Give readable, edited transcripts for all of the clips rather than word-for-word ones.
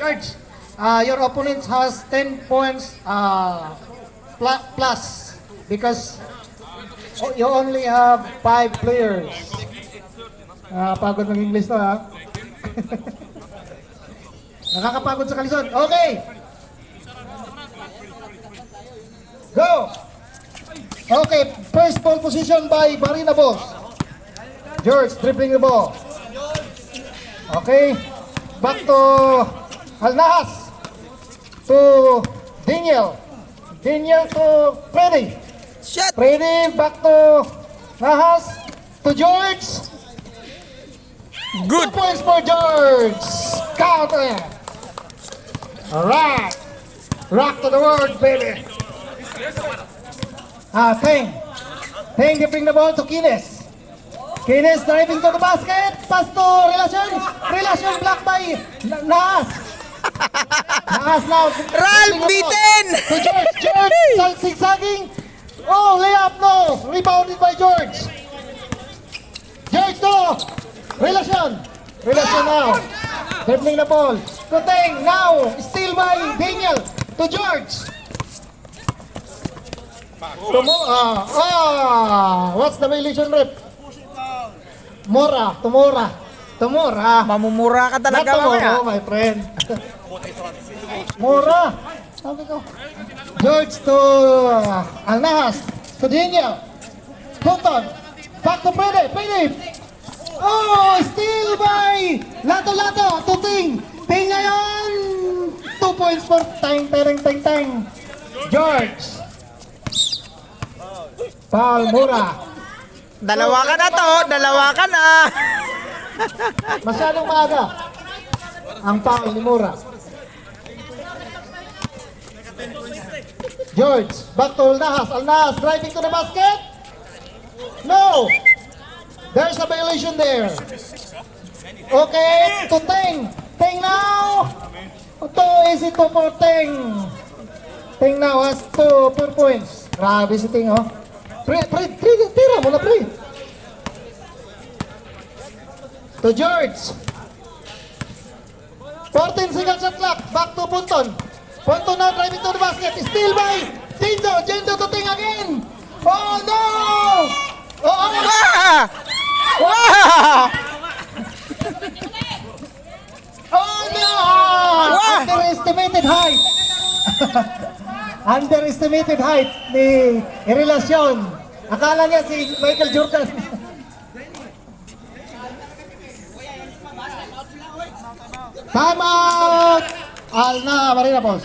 George, your opponent has 10 points plus because you only have 5 players. Pagod ng English to, ha? Nakakapagod sa kalisod. Okay. Go. Okay, first ball position by Marina Boss. George dribbling the ball. Okay, back to Alnahas. To Daniel. Daniel to Freddy. Shot! Freddy back to Nahas. To George. Good! 2 points for George. Counter. Alright. Rock to the world, baby. Teng. Teng, you bring the ball to Kines. Kines driving to the basket. Pass to Relasyon. Relasyon blocked by Nahas. Nahas now. Ralph beaten! To George. George zigzagging. Oh, layup no. Rebounded by George. George to Relasyon. Relasyon now. Dribbling the ball. To Teng now. Steal by Daniel. To George. What's the violation, rep? Tomora. Mamumura ka talaga Not mamaya. tomorrow, my friend. Mora. Sabi ko. George to Alnahas. To Daniel. Fulton. Back to Pede. Oh, steal by Lato. To Ting. Ting ngayon. 2 points for Teng. George. Foul, Mura. Dalawa ka na. Masyadong maaga ang foul ni Mura. George, back to Alnahas driving to the basket. No! There's a violation there. Okay, to Teng. Teng now. Easy to for Teng. Teng now has 2 points. Grabe si Teng, oh. Tira mo na, pre. To George. 14 seconds shot clock. Back to Punton. Punton now driving to the basket. Steal by Jendo to Ting again. Oh no! Oh no! Oh no! Underestimated height ni Relasyon. Akala niya si Michael Jordan. Time out! Marina Boss.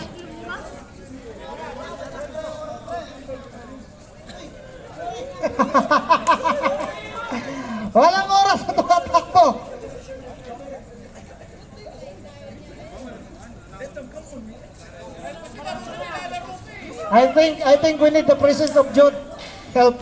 Walang oras sa tumatakbo. I think we need the presence of Jude help.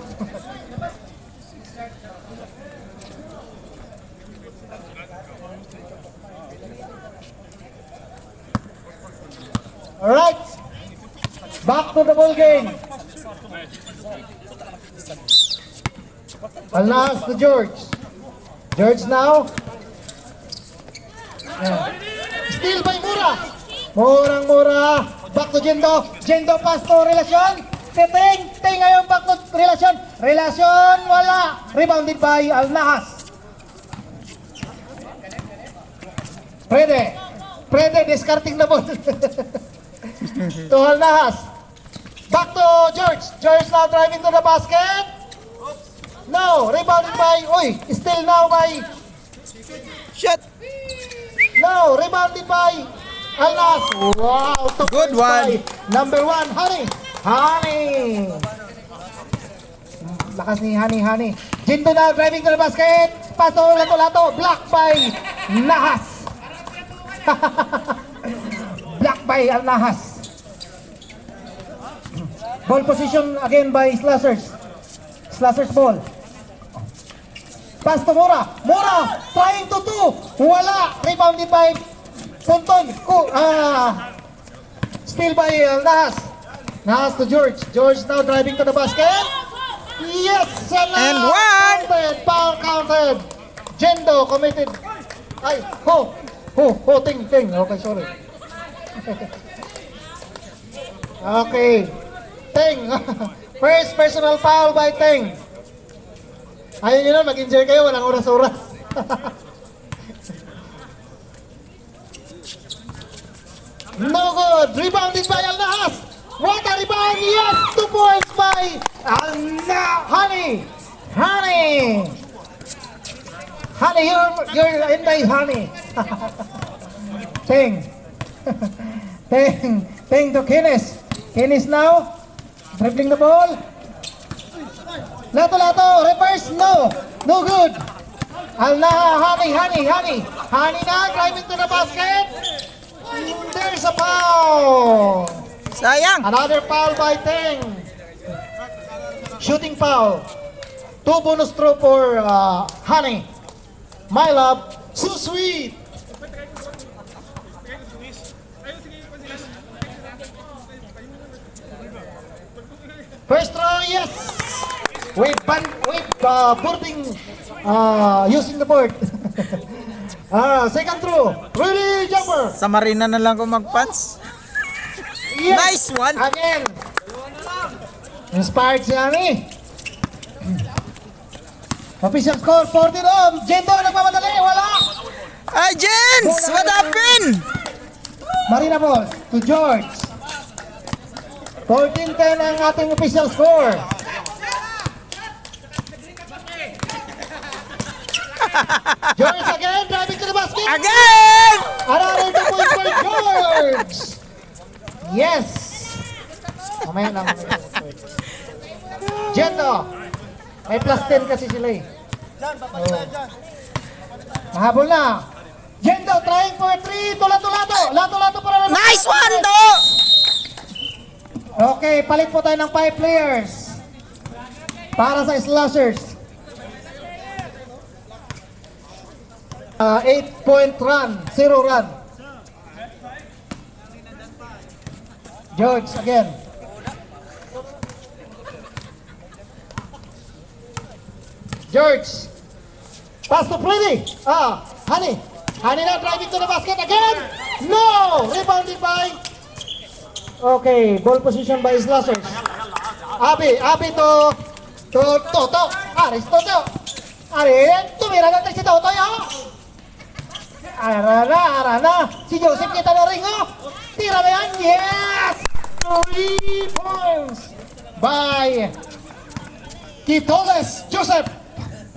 All right, back to the ball game. Alnahas to George. George now. Steal by Mura. Mura. Back to Jendo. Jendo pass to Relasyon. Teng ngayon back to Relasyon. Relasyon wala. Rebounded by Alnahas. Prede discarding the ball. To Alnahas. Back to George. George now driving to the basket. No, rebounded by still now by Shot! No, rebounded by Alnahas. Wow, Good one. Number 1, Honey. Lakas ni Honey. Jinto now driving to the basket. Pass to Lato. Blocked by Nahas. Blocked by Alnahas. Ball position again by Slashers. Slashers ball. Pass to Mura. Trying to 2. Wala. Rebounded by Punton. Steal by Nahas. Nahas to George. George now driving to the basket. Yes! And one! Foul counted. Jendo committed. Ting. Okay, sorry. Okay. Teng. First personal foul by Teng. Ayaw nyo nun, mag-enjoy kayo, walang oras-oras. No good. Rebounded by Alnahas. What a rebound. Yes, 2 points by Honey. Honey, you're in my honey. Teng. Teng to Kines. Kines now. Dribbling the ball. Lato, reverse, no good. Honey now, driving to the basket. There's a foul. Sayang. Another foul by Teng. Shooting foul. 2 bonus throw for Honey. My love, so sweet. First throw, yes. With boarding, using the board. Second throw, really jumper. Sa Marina na lang kung mag-pants. Yes. Nice one. Again. Inspired si Ami. Official score 40 rom. Jendo nagmamadali. Wala. Ay, Jens! What happened? Marina Balls to George. 14-10 ang ating official score. George again. Driving to the basket. Again! Another 2 points for George. Yes. Mamaya lang. Jendo. May plus 10 kasi sila eh. Mahabol na. Jendo trying for 3. Lato-lato. Lato-lato para naman. Nice one, to! Okay, palit po tayo ng 5 players. Para sa slashers. 8-point run. 0 run. George again. George. Pass to Pretty. Honey. Honey now driving to the basket again. No! Rebounded by... Okay, ball position by slashers. Abi to Toto. Aris Toto. Tumira natin si Toto, ya. Arana. Si Joseph kita na rin, oh. Tira na yan. Yes! 3 points by Quitoles Joseph.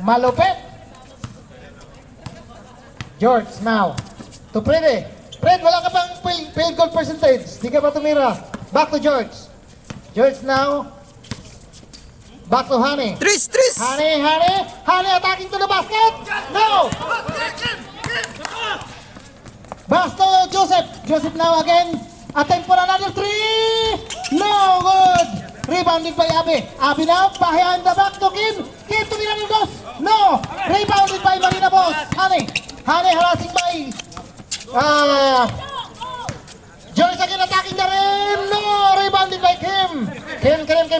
Malupit. George now to Fred. Fred, wala ka bang field goal percentage? Di ka ba tumira? Back to George. George now. Back to Honey. Tris! Honey attacking to the basket. No! Pass to Joseph. Joseph now again. Attempt for another 3. No good. Rebounded by Abi. Abi now behind the back to Kim. Kim to Miranildos. No. Rebounded by Marina Boss. Honey harassing by George again attacking the rim. No. Rebounded by Kim.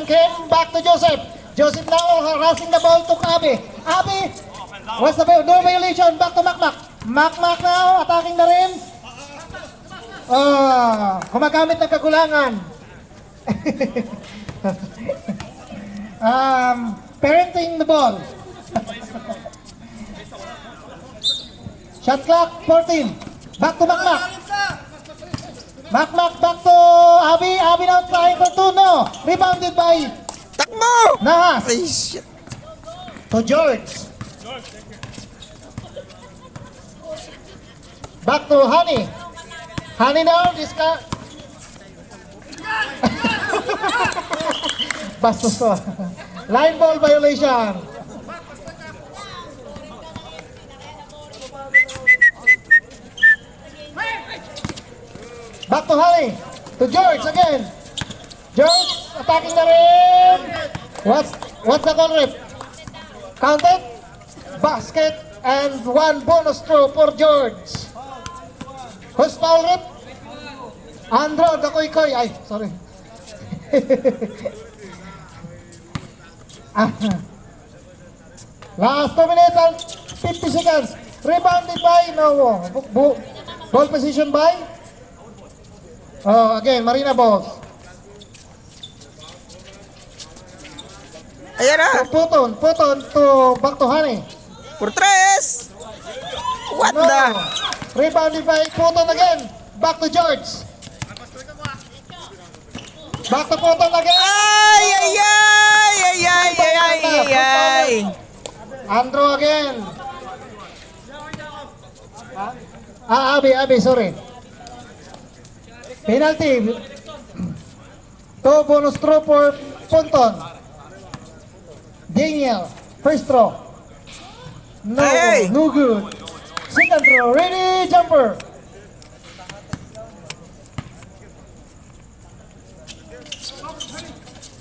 Kim. Back to Joseph. Joseph now harassing the ball to Abi. Abi. What's the no violation? Back to Makmak. Makmak now attacking the rim. Gumagamit ng kakulangan. Parenting the ball. Shot clock 14. Back to Makmak. Makmak back to Abi. Abi now trying for 2. No. Rebounded by Takbo! Nahas. Ay, shit. To George. Back to Honey. Honey now, this guy. Bastos to. Line ball violation. Back to Honey. To George again. George attacking the rim. What's the goal rip? Counted. Basket and 1 bonus throw for George. Who's foul rip? Andro, the koy. Ay, sorry. Last 2 minutes and 50 seconds. Rebounded by ball position by Oh, again, Marina balls. Ayan na. Puton to back to Honey. For tres. What No. the? Rebounded by Puton again. Back to George. Back to Puton again. Ay, ay, ay, ay, ay, ay, ay, ay, ay. Andrew again. Abi, sorry. Penalty. To bonus throw for Punton. Daniel, first throw. No, Hey. no good. Second throw, ready, jumper.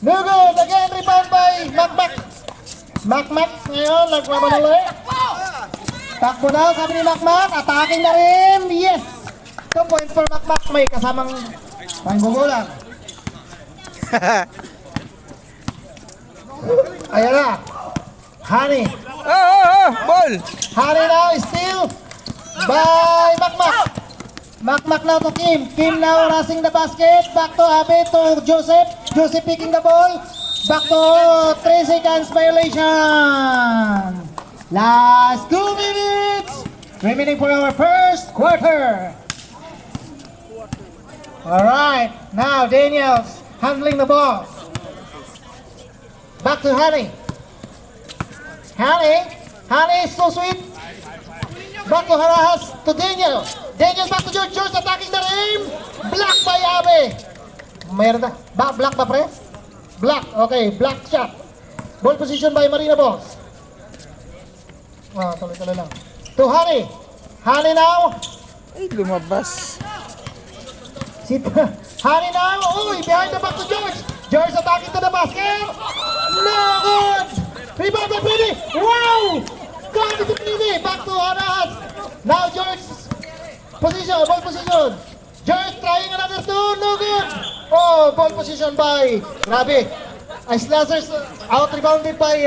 No good, again rebound by Macmac. Macmac ngayon, nagmamadali. Takbo daw, sabi ni Macmac, attacking na rin, yes. 2 points for Macmac, may kasamang panggugulang. Ayan na, Honey. Ball. Honey now is still by Macmac. Macmac now to Kim. Kim now rushing the basket. Back to Abe to Joseph. Joseph picking the ball. Back to 3 seconds violation. Last 2 minutes remaining for our first quarter. Alright, now Daniels handling the ball. Back to Honey. Honey is so sweet. Back to Harahas to Daniel. Daniel back to George. George attacking the rim. Block by Abe. Mayroon na. Block ba pre? Block. Okay, block shot. Ball position by Marina Balls. Tuloy-tuloy lang. To Honey. Honey now. Ay, lumabas. Honey now. Uy, behind the back to George. George attacking to the basket. No good. Rebound by Pini. Wow. Got to Pini. Back to Harahas. Now George. Position, ball position. George trying another two, no good. Oh, ball position by, grabe. Ice Lasers out rebounded by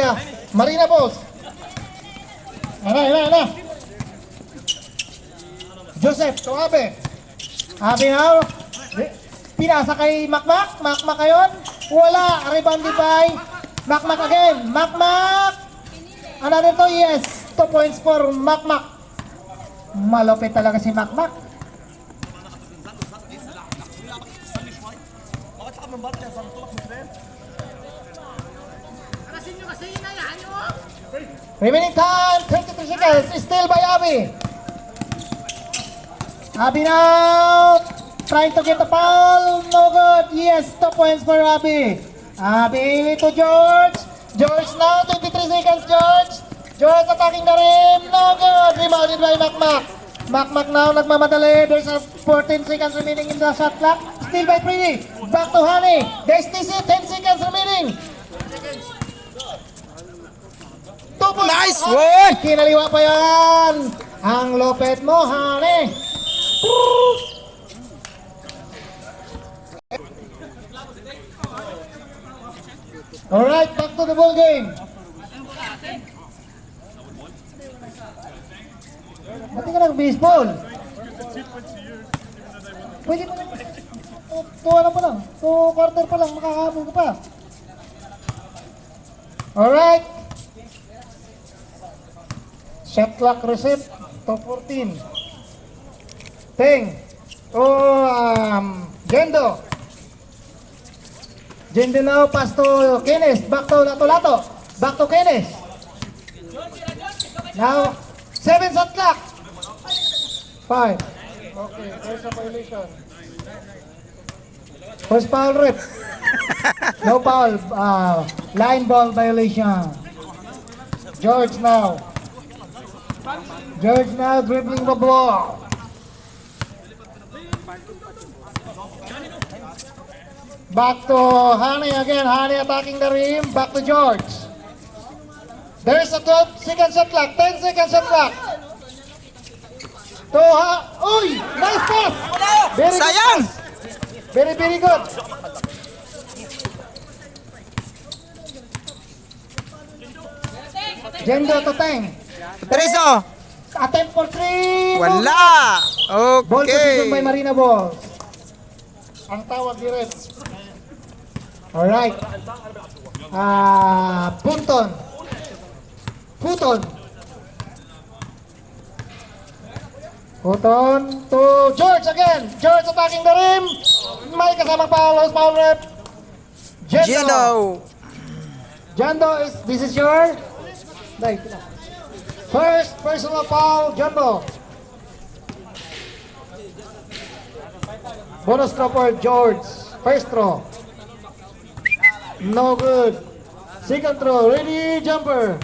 Marina Balls. Ano. Joseph, to Abe. Abe now. Pinasa kay Macmac. Macmac ngayon. Wala. Rebounded by Macmac again. Macmac. Another two, yes. 2 points for Macmac. Malupit talaga si Macmac. Remaining time, 23 seconds, still by Abby. Abby now, trying to get the foul, no good. Yes, 2 points for Abby. Abby to George. George now, 23 seconds, George. George attacking the rim, no good. Rebounded by Macmac. Macmac now nagmamadali. There's a 14 seconds remaining in the shot clock. Still by Pretty. Back to Honey. There's TC, 10 seconds remaining. Nice one! Kinaliwa pa yan. Ang lupit mo, Honey. Alright, back to the ball game. Ba't ka nag-baseball? Pwede pa lang. Ano pa lang. 2 quarter pa lang. Makakahabol ka pa. Alright. Shot clock reset. Top 14. Teng. Gendo. Gendo now. Pass to Kenneth. Back to Lato-Lato. Back to Kenneth. Now, 7 shot clock. 5. Okay, there's a violation. First foul rep. No foul. Line ball violation. George now. George now dribbling the ball. Back to Honey again. Honey attacking the rim. Back to George. There's a 12-second shot clock. 10-second shot clock. Uy! Nice pass! Very good Sayang! pass. Very, very good. Gendo to Teng. Tereso. Attempt for 3. Wala. Ball position by Okay. Marina Balls. ang tawag ni ref. Alright. Punton. Puton. Puton to George again. George attacking the rim. May kasamang foul. House foul ref. Jendo. Jando this is your first personal foul, Jando. Bonus throw for George. First throw. No good. Second throw. Ready, jumper.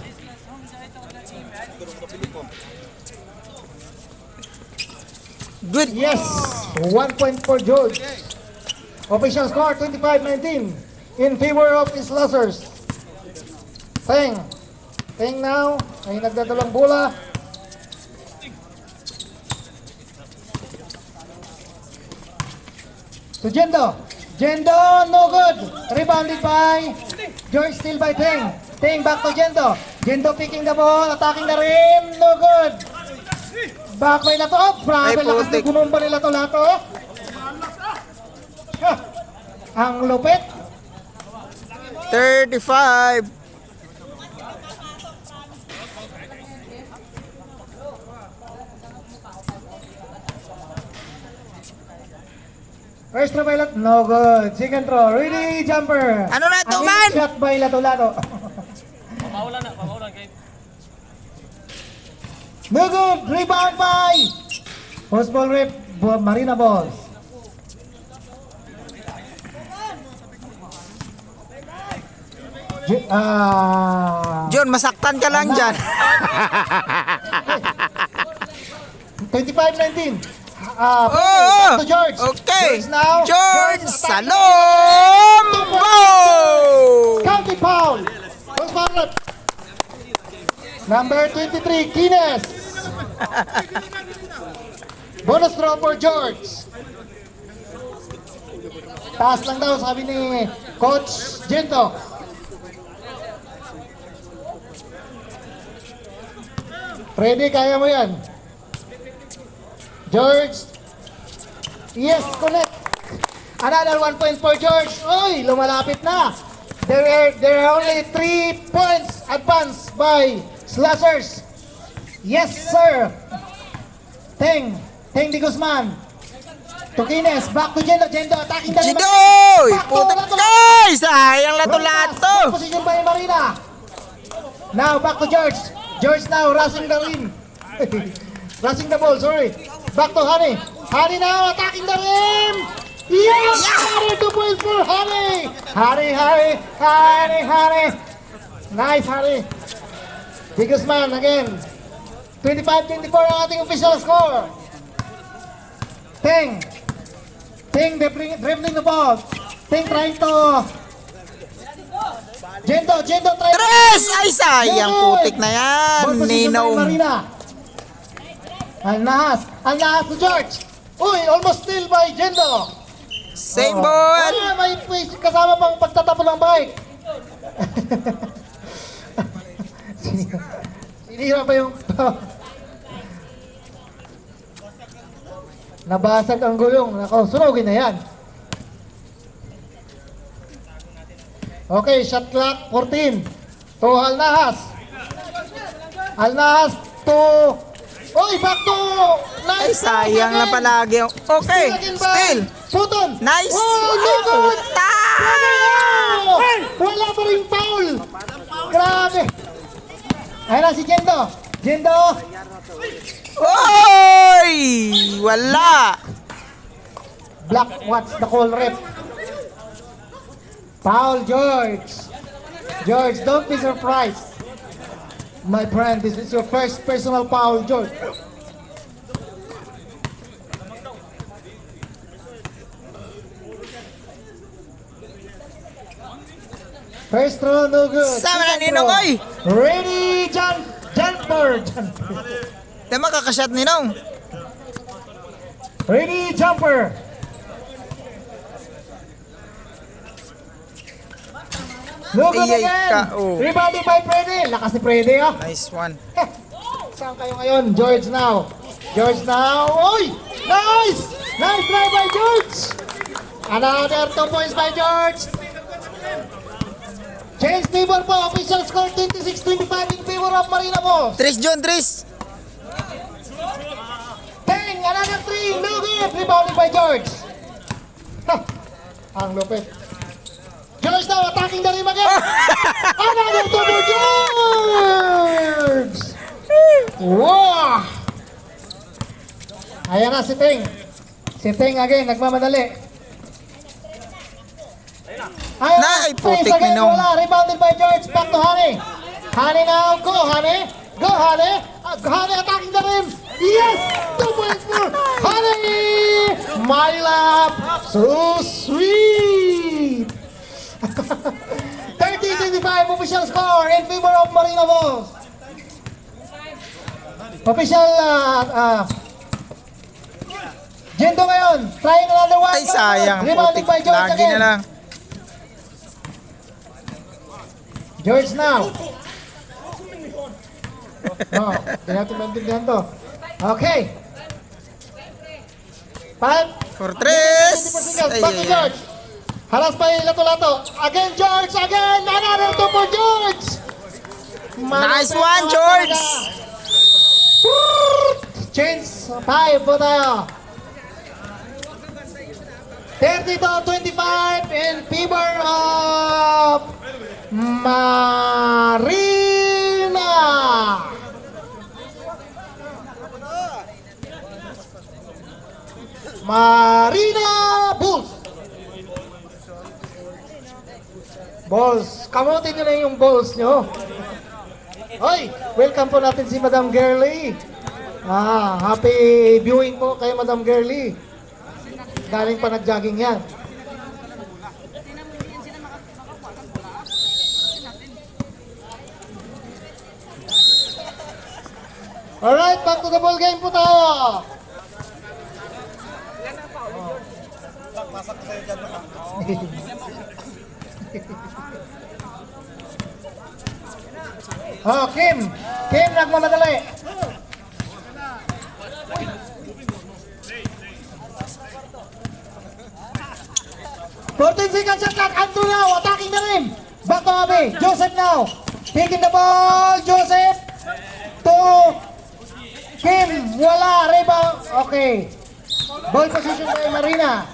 Good. Yes. 1 point for George. Official score 25-19 in favor of his losers. Teng. Teng now. Ay nagdadalang bola. To Jendo. Jendo, no good. Rebounded by George, still by Teng. Teng back to Jendo. Jendo picking the ball, attacking the rim, no good. Back by Lato. Oh, grabe, Ay, lakas putik. na gumumba ni Lato. Ang lupit. 35. First throw by Lato, no good. Second throw, ready, jumper. Ano na to, Ang man? shot by Lato. No good, rebound by Post ball rip, Marina Balls. John, masaktan ka lang dyan. 25-19. Oo. Back to George. Okay. George now. George attacking. Salombo! Counting foul. Post ball rip. Number 23, Kines. Bonus throw for George. Taas lang daw, sabi ni Coach Gento. Freddy, kaya mo yan. George. Yes, connect. Another 1 point for George. Oy, lumalapit na. There are only 3 points advanced by Slashers. Yes, sir. Teng Di Guzman. Tukines, back to Jendo. Jendo attacking the rim. Jidoy! Back to Putik Lato. kay! Sayang lato-lato! Back position by Marina. Now back to George. George now rushing the rim. Rushing the ball, sorry. Back to Honey. Honey now attacking the rim. Yes! Honey, 2 points for Honey. Honey. Nice, Honey. Di Guzman again. 25-24 ang ating official score. Teng dribbling the ball. Teng trying to Jendo trying to Tres! Ay, sayang putik na yan. Ball position by Ninong. Marina. Alnahas to George. Uy, almost steal by Jendo. Same ball. May kasama pang pagtatapo ng bike. Sinira pa yung nabasag ang gulong. Nako, sunugin na yan. Okay, shot clock 14 to Alnahas to back to Ay, nice sayang na palagi. Okay, still. Puton. Nice. Oh, no good. Ta! Wala pa rin foul. Grabe. Ayun na si Jendo. Oy! Wala! Black, what's the call, rep? Foul, George. George, don't be surprised. My friend, this is your first personal foul, George. First throw, no good. Sama na, Second Ninong, throw. oy! Ready, jumper. Di makakasyat ni Nong. Ready, jumper. No good Iyay again. ka, oh. Rebounded by Freddy. Lakas ni Freddy, oh. Nice one. Saan kayo ngayon? George now. Oy! Nice! Nice try by George! Another 2 points by George. Change favor po. Official score 26-25 in favor of Marina Boss. Tris, John, Tris. Teng, another 3. No good. Rebounded by George. Ha, ang lupit. George now attacking the rim again. Another 2 for George. Wow. Ayan na si Teng. Si Teng again, nagmamadali. Ayan, Nay, Prince putik again, minong. wala. Rebounded by George. Back to Honey. Honey now. Go, Honey. Go, Honey. Honey attacking the rim. Yes! 2 points for Honey! My love. So sweet. 30-25 official score in favor of Marina Boss. Official Jendo ngayon, trying another one. Ay, sayang. Rebounding Putik. by George Lagi again. na lang. George now. Oh, hindi natin maintindihan to. Okay. 5. For Tris. Ay, Back to ay, ay. George. Haras pa yung lato-lato. Again, George. Again. Another 2 for George. Nice one, George. Change 5 po tayo. 30-25 in favor of Marina. Marina Bulls. Balls. Kamutin nyo na yung balls nyo. Hoy, welcome po natin si Madam Girly. Happy viewing po kay Madam Girly. Galing pa nag-jogging yan. Alright, back to the ball game po tayo. Oh, Kim. Kim nagmamadali. Seconds shot clock. Andrew now attacking the rim. Back to Abe. Joseph now. Taking the ball. Joseph to Kim. Wala. Rebound. Okay. Ball position by Marina.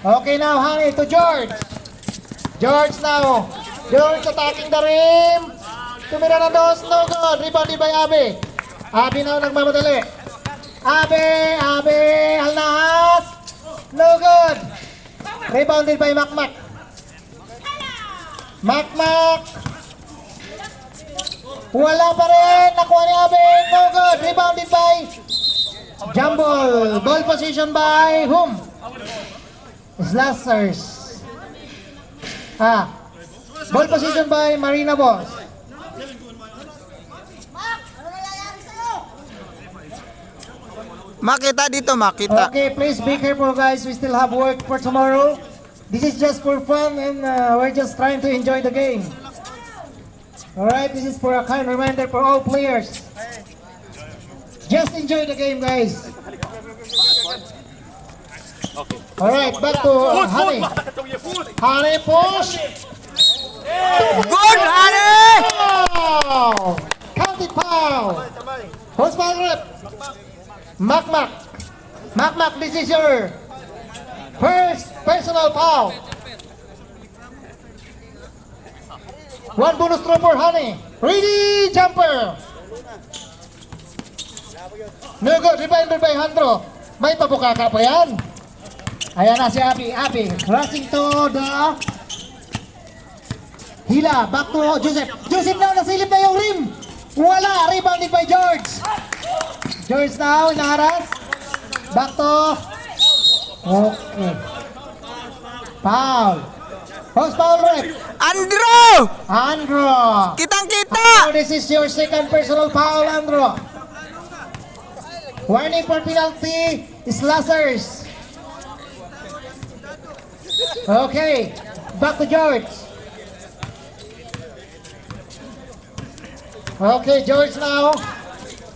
Okay now, Honey to George. George now. George attacking the rim. Tumira na dos. No good. Rebounded by Abe. Abe now nagmamadali. Abe. Alnahas. No good. Rebounded by Makmak. Makmak. Wala pa rin. Nakuha ni Abe. No good. Rebounded by Jumble. Ball position by whom? Slashers. Ball position by Marina Boss. Makita dito, makita. Okay, please be careful guys. We still have work for tomorrow. This is just for fun and we're just trying to enjoy the game. Alright, this is for a kind reminder for all players. Just enjoy the game guys. Alright, back to Honey. Honey push. Good, Honey! Foul! Counted foul! Who's foul rep? Makmak, this is your first personal foul. One bonus throw for Honey. Ready, jumper. No good, rebounded by Handro. May pabukaka pa yan. Ayan na si Abi. Rushing to the Hila. Back to Joseph. Joseph now, nasilip na yung rim. Wala, rebounded by George. George now, inaharas. Back to okay. Foul. Who's foul rep? Andro. Kitang-kita! This is your second personal foul, Andro. Warning for penalty, Slashers. Okay, back to George. Okay, George now.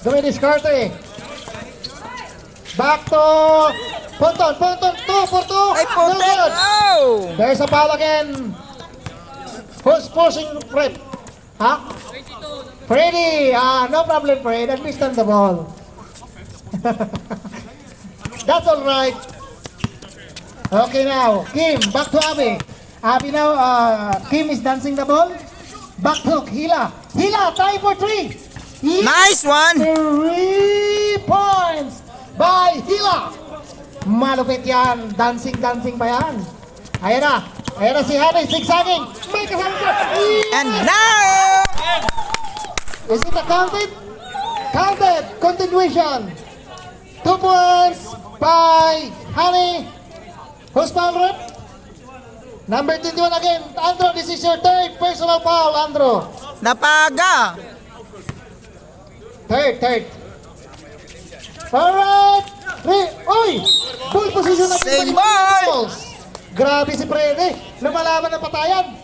Dumidis Corte. Back to Ponton, 2 for 2. Ay, putik! Oh! There's a foul again. Who's pushing Fred? Huh? Freddy! No problem, Fred. At least on the ball. That's all right. Okay now, Kim, back to Abby. Abby now, Kim is dancing the ball. Back hook, Hila. Hila, try for 3. Nice one! 3 points by Hila. Malupit yan. Dancing pa yan. Ayan na si Hanny, zigzagging. May kasama siya. And now! Is it a counted? Counted. Continuation. 2 points by Hanny. Who's foul rep? Number 21 again. Andro, this is your third personal foul, Andro. Napaga! Third. Alright. Uy! Full position na Same pinapalitan ng ball! balls. Grabe si Freddy. Lumalaban ng patayan.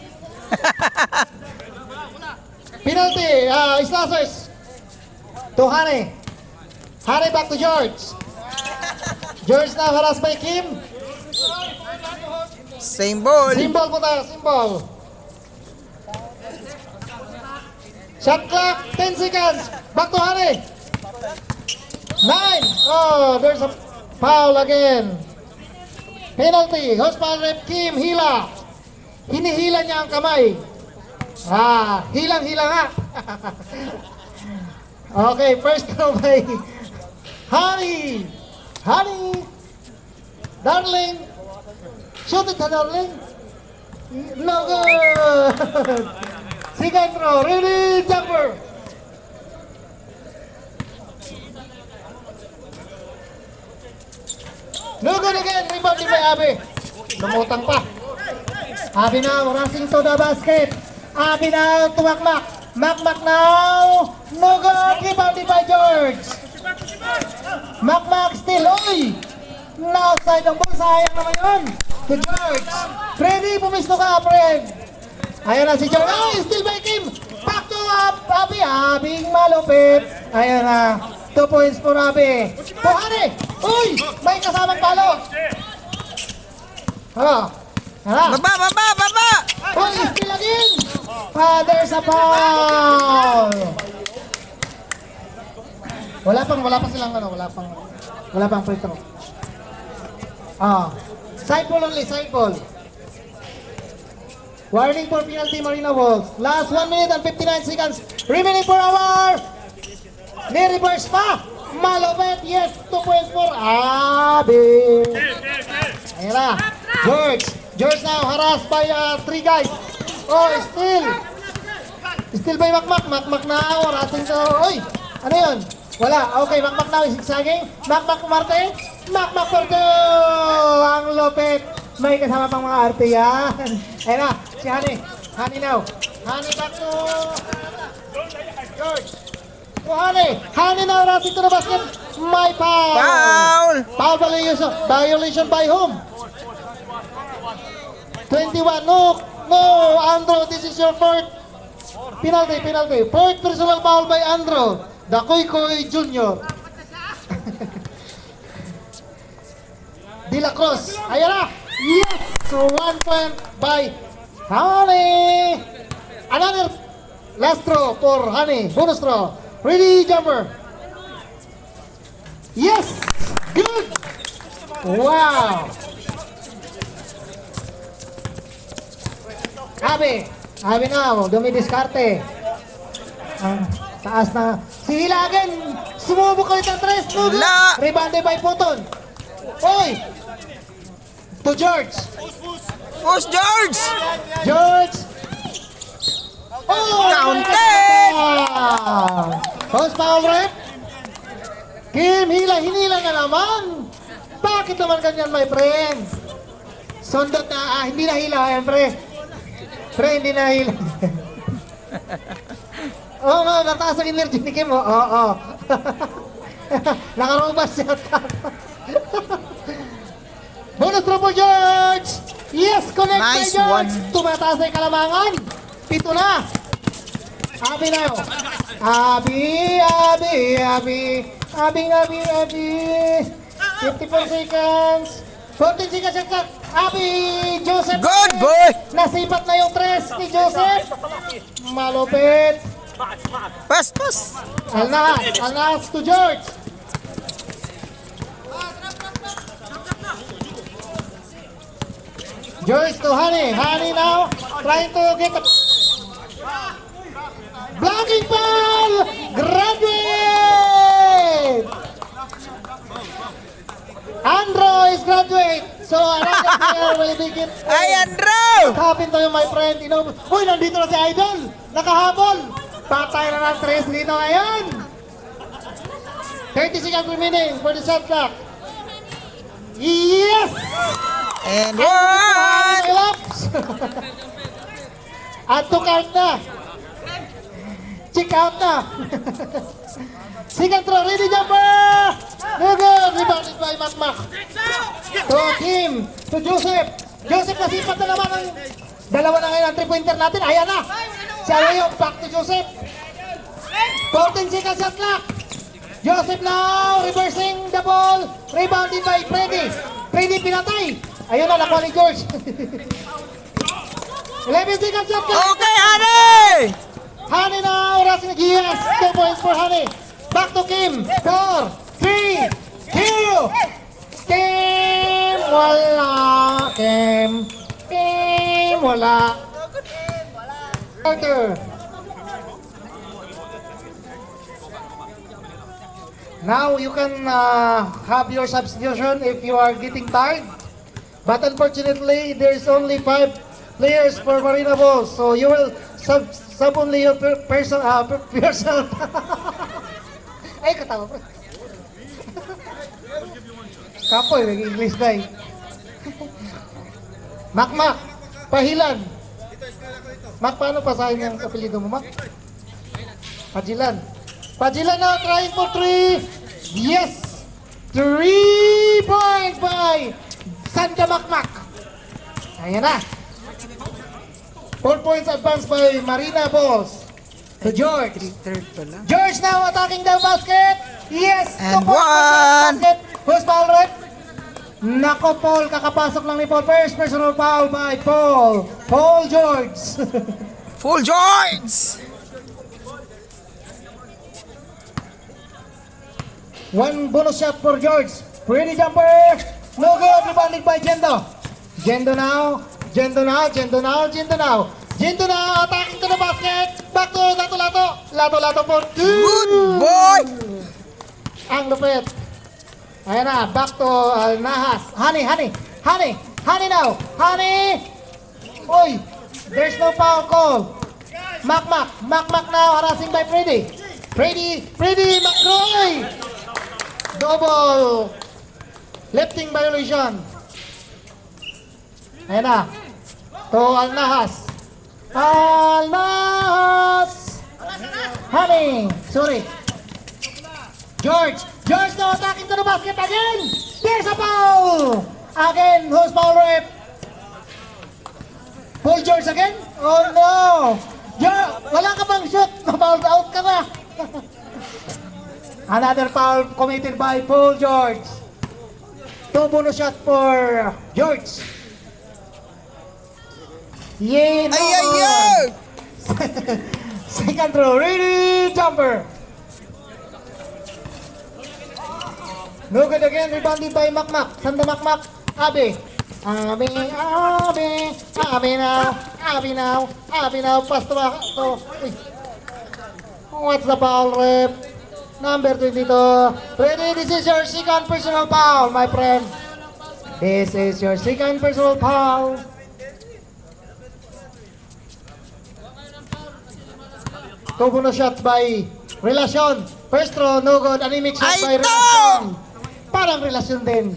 Penalty. Slashers. To Hanny. Hanny back to George. George now harassed by Kim. Same ball! Symbol po tayo. Symbol. Shot clock. 10 seconds. Back to Hanny. 9. Oh, there's a foul again. Penalty. Hospital rep Kim Hila. Hinihila niya ang kamay. Hilang-hila nga. Okay, first throw by Honey. Darling. Shoot it, darling. No good. Second throw. Really jumper. No good again. Rebound by Abby. Lumutang pa. Abby now rushing to the basket. Abby now to Makmak. Makmak now. No good. Rebound by George. Makmak still. Oy! Outside ng ball. Sayang naman yun. To George. Freddy, pumisto ka, Fred. Ayan na si George. Ay, still by Kim. Back to Abby. Abing malupit. Ayan na. 2 points for Abby. Tuhane! Uy! May kasamang palo. Hala. Baba! Uy, still again. There's a foul. Wala pang free throw. Side ball only, side ball. Warning for penalty Marina Wolves. Last 1 minute and 59 seconds remaining for our ni-reverse pa. Malupit, yes, 2 points for Abby. Ayan na. George now harassed by 3 guys. Oh, still by Makmak. Makmak now, harassing to. Oy, ano yun? Wala. Okay, Makmak now is zigzagging. Makmak Marte. Makmak for 2. Ang lupit. May kasama pang mga arte yan. Ayan na, si Honey. Honey now. Honey back to George. To Honey. Honey now rushing to the basket. My foul. Foul violation by whom? 21. No, Andro, this is your fourth penalty. Fourth personal foul by Andro. The Koy Jr. De La Cruz. Ayan na. Yes! So 1 point by Honey. Another last throw for Honey. Bonus throw. Ready, jumper. Yes! Good! Wow! Abby now. Dumidiskarte. Taas na. Si Hilagan. Sumubok ulit ang 3. Wala. Rebounded by Puton. Oy! To George. Push George! George. Oh! Counted! Post foul rep. Kim, hinila na naman. Bakit naman ganyan, my friend? Sondot na, hindi na hila, yan, pre. Pre, hindi na hila. Oo nga, nataas ang energy ni Kim, oo. Nakarubas yata. Bonus throw for George! Yes, connect Nice by George! one. Tumataas na yung kalamangan. 7 na. Abby na yun. Abby. 54 seconds. 14 seconds shot clock. Abi Joseph. Good boy! Nasipat na yung tres ni Joseph. Malupit. Pass. Alnahas to George. George to Honey. Honey now trying to get the blocking ball. Graduate. Andro is graduate. So another player will begin. Ay, Andrew! Kapin tayo, my friend. Uy, nandito na si Idol. Nakahabol. Patay na ng tres dito ngayon. 30 seconds remaining for the shot clock. Yes! And one! Laps. At to count na. Check out na. Second throw, ready jumper. No good. Rebounded by Makmak. To Kim. To Joseph. Joseph nasipat na naman ang dalawa na ngayon ang 3-pointer natin. Ayan na. Si Alayo, back to Joseph. 14 seconds shot clock. Joseph now reversing the ball. Rebounded by Freddy. Freddy pinatay. Ayun na, nakuha ni George. 11 seconds shot clock. Okay, Honey! Honey now, rushing. Yes, 2 points for Honey. Back to Kim. 4, 3, 2. Kim, wala. Kim, wala. Carter. Now you can have your substitution if you are getting tired. But unfortunately, there is only 5 players for Marina Bulls. So you will sub only your personal. Ay, katawa pa. Kapoy, nag-English na eh. Makmak, Pahilan. Mak, paano pasahin yung apelido mo, Mak? Pajilan. Pajilan now, trying for 3. Yes! 3 points by Santa Makmak. Ayan na. 4 points advance by Marina Bulls. To George. Third pala. George now attacking the basket. Yes! And Paul one. basket. Who's foul rep? Nako, Paul. Kakapasok lang ni Paul. First personal foul by Paul. Paul George. Full George! One bonus shot for George. Pretty jumper. No good. Rebounded by Jendo. Jendo now. Jendo now. Jendo now. Jendo now. Jendo now. Attacking to the basket. Back to Lato-Lato. Lato-Lato for 2. Good boy! Ang lupit. Ayan na. Back to Nahas. Honey now. Honey. Uy. There's no foul call. Makmak now. Harassing by Freddy. Freddy McCroy. Double lifting violation. Ayan na. To Alnahas. Honey. Sorry. George now attacking to the basket again. There's a foul. Again, who's foul rep? Paul George again? Oh no. Wala ka bang shoot? Fouled out ka na. Another foul committed by Paul George. 2 bonus shot for George. Yay! No Ay! good. Second throw, ready, jumper. No good again, rebounded by Makmak. Sanda Makmak, Abi now. Pass to uy. What's the foul rep? Number 22. Ready, this is your second personal foul, my friend. This is your second personal foul. Two bonus shots by Relasyon. First throw, no good. Anemic shot by Ay, ito! Relasyon. Parang relasyon din.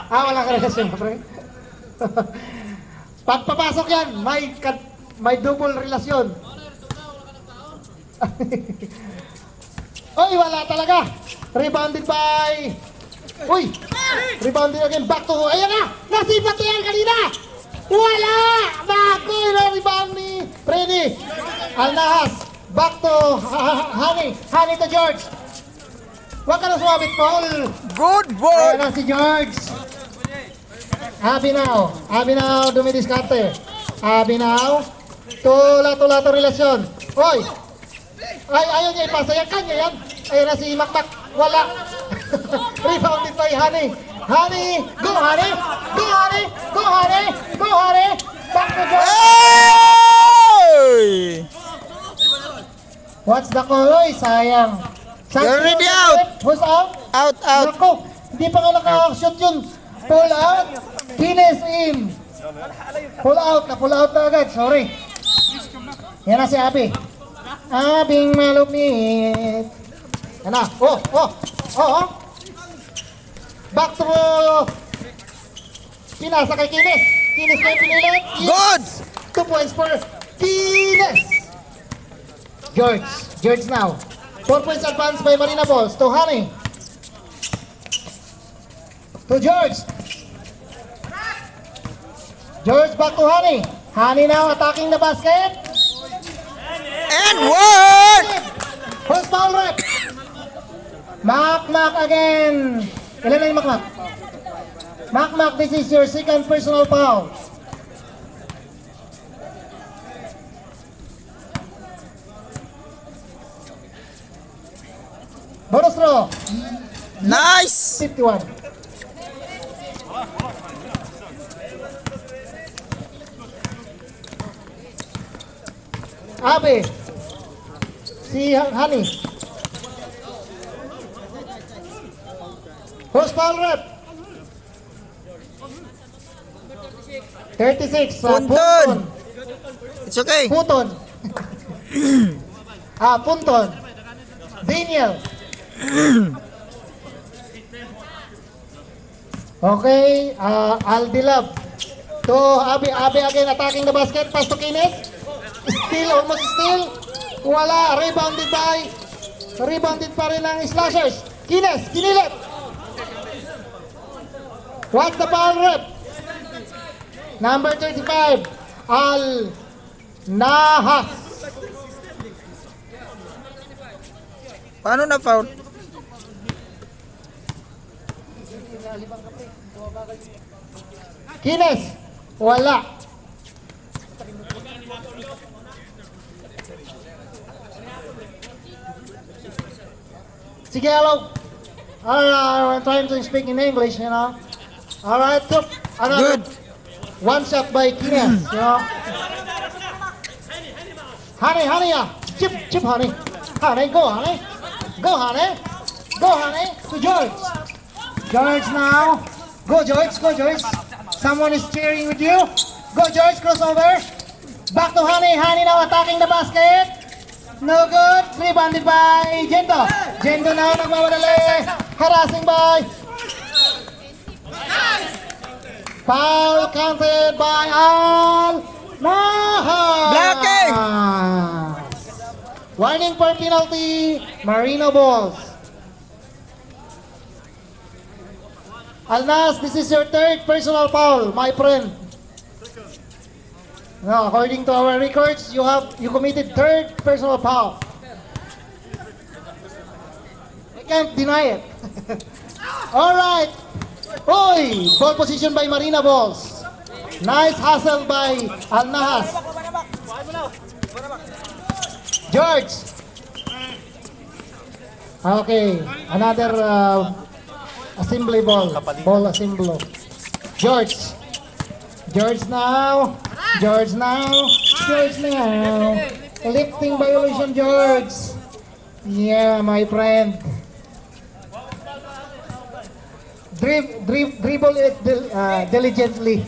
Wala ka relasyon, pre. Pagpapasok yan, may double relasyon. Oy, wala talaga. Rebounded by... Uy! Rebounded again. Back to... Ayan na! Nasipat na yan kanina! Wala! Bago yung rebound ni Freddy. Alnahas. Back to Honey. Honey to George. Huwag ka na sumabit, Paul. Good Ayan work. na si George. Abinaw, dumidiskarte. Abinaw, tula relasyon. Hoy! Ay, ayaw niya ipasa yan. Kanya yan. Ayan na si Makmak. Wala. Rebounded by Honey. Honey! Go, Honey! Go, Honey! Go, Honey! Go, Honey! Back to George. Hey! What's the call? Oy, sayang. You're already out. Who's out? Out, out. Nako, hindi pa nga naka-shoot yun. Pull out. Kines in. Pull out na agad. Sorry. Yan na si Abi. Abing malupit. Yan na. Oh. Back to pinasa kay Kines. Kines kay pinilit. Good. 2 points for Kines. George now. 4 points advance by Marina Balls to Honey. To George. George back to Honey. Honey now attacking the basket. And work. First foul rep. Makmak again. Ilan na yung Makmak? Makmak, this is your second personal foul. Bonus throw. Nice. 51. Abe. Si Honey. First foul rep. 36. Punton. It's okay. Puton. Punton. Daniel. Okay, Aldilab. To Abi again attacking the basket. Pass to Kines. Steal, almost steal. Wala, rebounded pa rin ng slashers. Kines, kinilit. What's the foul rep? Number 35, Al Nahas. Paano na foul? Kines, wala. Sige, hello. I'm trying to speak in English, you know. Alright, took another Good. one shot by Kines, you know. Honey, chip, Honey. Honey, go, Honey. Go, Honey. Go, Honey, to George. George now. Go, George. Someone is cheering with you. Go, George, crossover. Back to Honey. Honey now attacking the basket. No good. Rebounded by Jendo. Jendo now nagmamadali. Harassing by. Foul counted by Al Nahas. Blocking. Warning for penalty. Marino Balls. Alnas, this is your third personal foul, my friend. No, according to our records, you committed third personal foul. I can't deny it. All right. Oy, ball position by Marina Balls. Nice hustle by Al Nahas. George. Okay, another assembly ball. Ball assembly. George now. Lifting violation, George. Yeah, my friend. Dribble it diligently.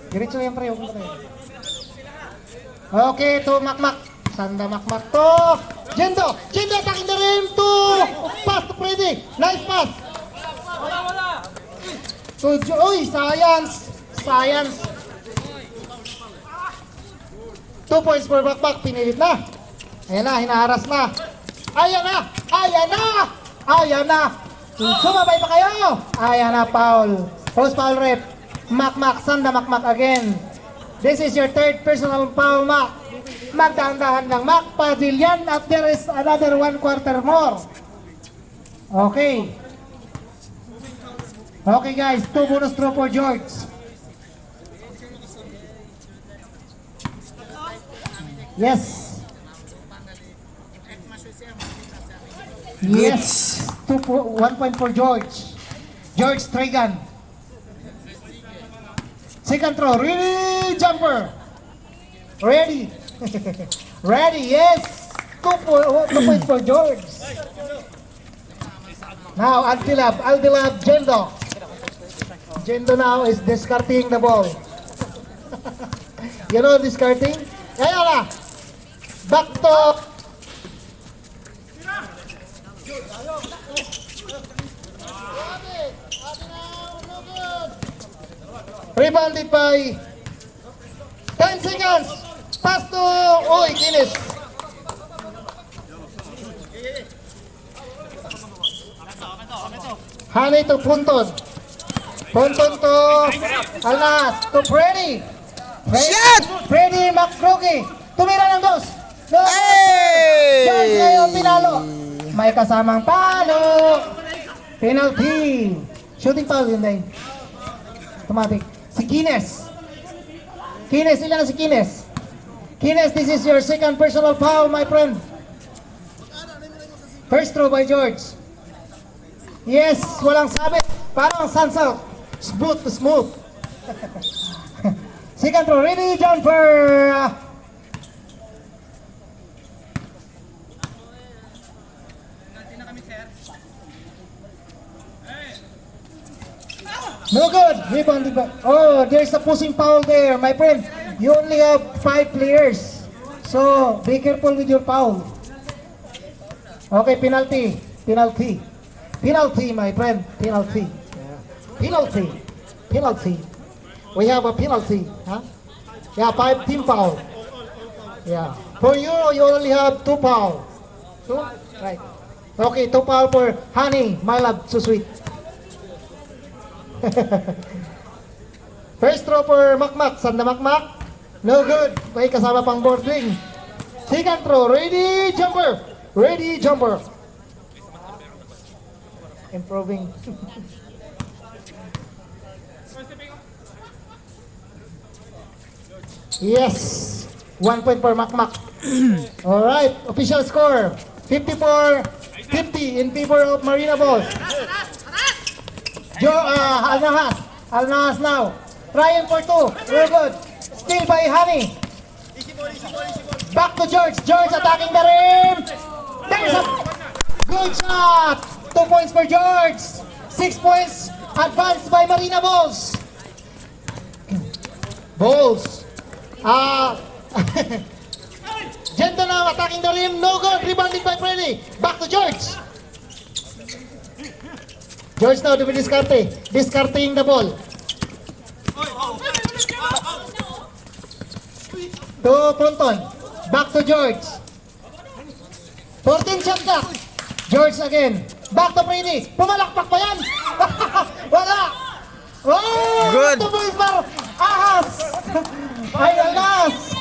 Diretso yan, pre. Okay, to Makmak. Sanda Makmak to. Jendo attacking the rim to. Pass to Freddy. Nice pass. Uy, science. 2 points for Makmak. Pinilit na. Ayan na, hinaharas na. Ayan na. Sumabay pa kayo. Ayan na, foul. Post foul rep. Makmak, Sanda Makmak again. This is your third personal foul, Mak. magdahan-dahan lang. Mac Padillan at there is another 1 quarter more. Okay. Okay guys, 2 bonus throw for George. Yes. Yes. 1 point for George. George Trigan. Second throw. Ready, jumper. Ready. Ready, yes. 2 points for George. Now, Aldilab, Jendo. Jendo now is discarding the ball. You know discarding? Kaya na. Back to... Rebounded by 10 seconds. Pass to... Oy, Kinis. Hani to Punton. Punton to Alnas. To Freddy. Shot! Freddy McCrocky. Tumira ng dos. No. Hey! George ngayon pinalo. May kasamang palo. Penalty. Shooting foul yun din. Automatic. Si Kines. Kines, ilan na si Kines? Kines, this is your second personal foul, my friend. First throw by George. Yes, walang sabit. Parang sunset. Smooth to smooth. Second throw, ready, jumper. No good. Rebounded by... Oh, there's a pushing foul there, my friend. You only have 5 players. So, be careful with your foul. Okay, penalty. Penalty. Penalty, my friend. Penalty. Penalty. Penalty. We have a penalty. Huh? Yeah, 5 team foul. Yeah. For you, you only have 2 foul. 2? Right. Okay, 2 foul for Honey. My love, so sweet. First throw for Makmak. Sanda Makmak. No good. May kasama pang boarding. Second throw. Ready, jumper. Ready, jumper. Improving. Yes. 1 point for Makmak. Alright. Official score. 54-50 in favor of Marina Balls. Alnahas. Alnahas now. Trying for 2. Very good. Still by Honey. Back to George. George attacking the rim. There's a good shot. 2 points for George. 6 points advanced by Marina Balls. Balls. Gento now attacking the rim. No good. Rebounded by Freddy. Back to George. George now to be discarding the ball. To Punton. Back to George. 14 shot clock. George again. Back to Freddy. Pumalakpak pa yan. Wala. Oh, Good. 2 points para Ahas. Ay, Ahas.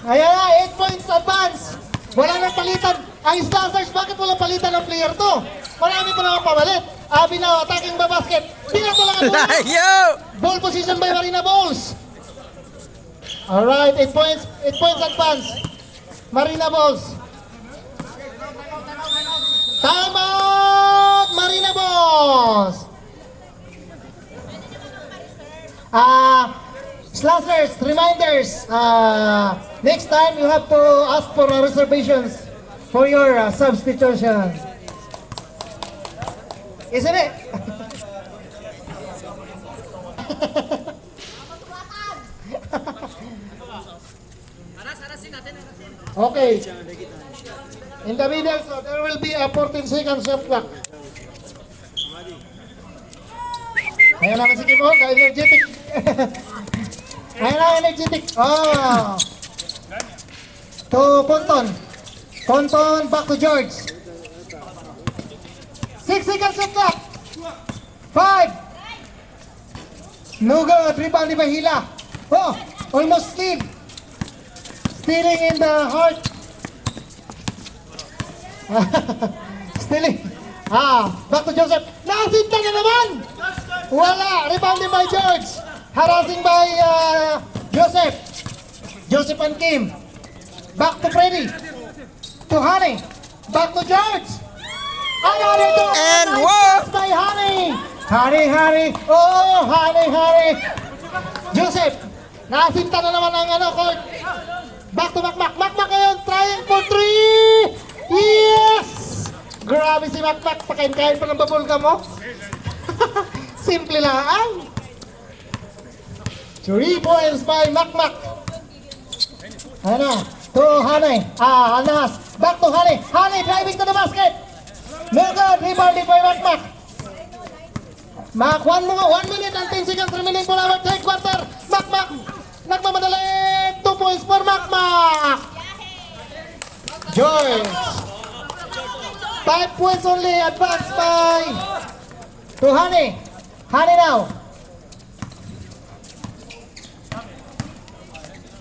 Ayan na, 8 points advance. Wala nang palitan. Ang Stars, bakit walang palitan ng player to? Marami pa naman pamalit. Abi now attacking the basket. Binato lang ang ball. Layo! Ball position by Marina Balls. Alright, 8 points advance. Marina Balls. Time out! Marina Balls. Slashers, reminders. Next time you have to ask for reservations for your substitution. Isn't it? Okay. In the middle, so there will be a 14 seconds shot clock. Ayan naman si Kim, energetic. Ayan na, energetic. Oh. To Ponton. Ponton, back to George. 6 seconds shot clock. 5. No good. Rebound by Hila. Oh, almost steal. Stealing in the heart. Stealing. Back to Joseph. Nasinta na naman! Wala! Rebounded by George. Harassing by Joseph. Joseph and Kim. Back to Freddy. To Honey. Back to George. And Nice what? pass by Honey. Honey. Oh, Honey. Joseph. Nasinta na naman ang court. Back to Macmac. Macmac ngayon. Trying for 3. Yes! Grabe si Macmac. Pakain-kain pa ng babulga mo. Simple lang. 3 points by Macmac. Ano? To Hanay. Anas. Back to Hanay. Hanay driving to the basket. No good. Rebounded by Macmac. Mac, 1 minute and 10 seconds remaining for our third quarter. Macmac. Nagmamadali. 2 points for Macmac. George. 5 points only. Advanced by to Hanay. Hanay now.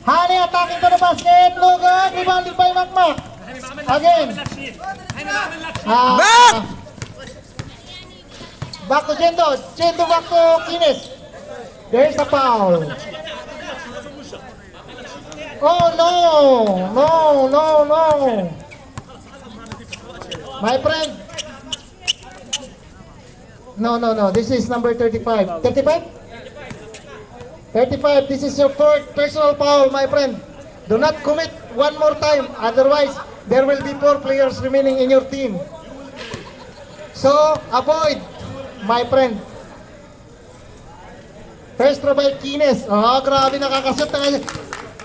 Honey attacking to the basket. No good. Rebounded by Macmac. Again. Back! Back to Jendo. Jendo back to Kines. There's a foul. Oh no. My friend. No. This is number 35. 35? 35, this is your fourth personal foul, my friend. Do not commit one more time, otherwise there will be 4 players remaining in your team. So, avoid, my friend. First throw by Kines. Oh, grabe, nakakasot na ngayon.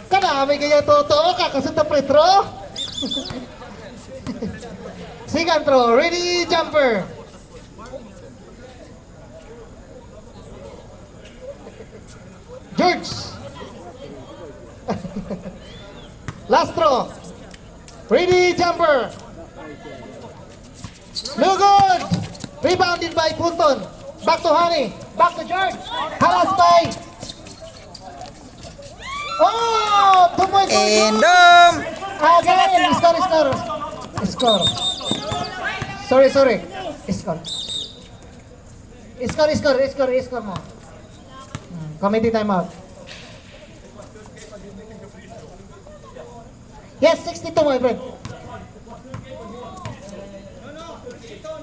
Kanami kaya totoo, kakasot na free throw. Second throw, ready, jumper. George. Last throw. Ready, jumper. No good. Rebounded by Punton. Back to Honey. Back to George. Harassed by. Oh, 2 points. And Again, score. Sorry. Score mo. Committee timeout. Yes, 62, my friend.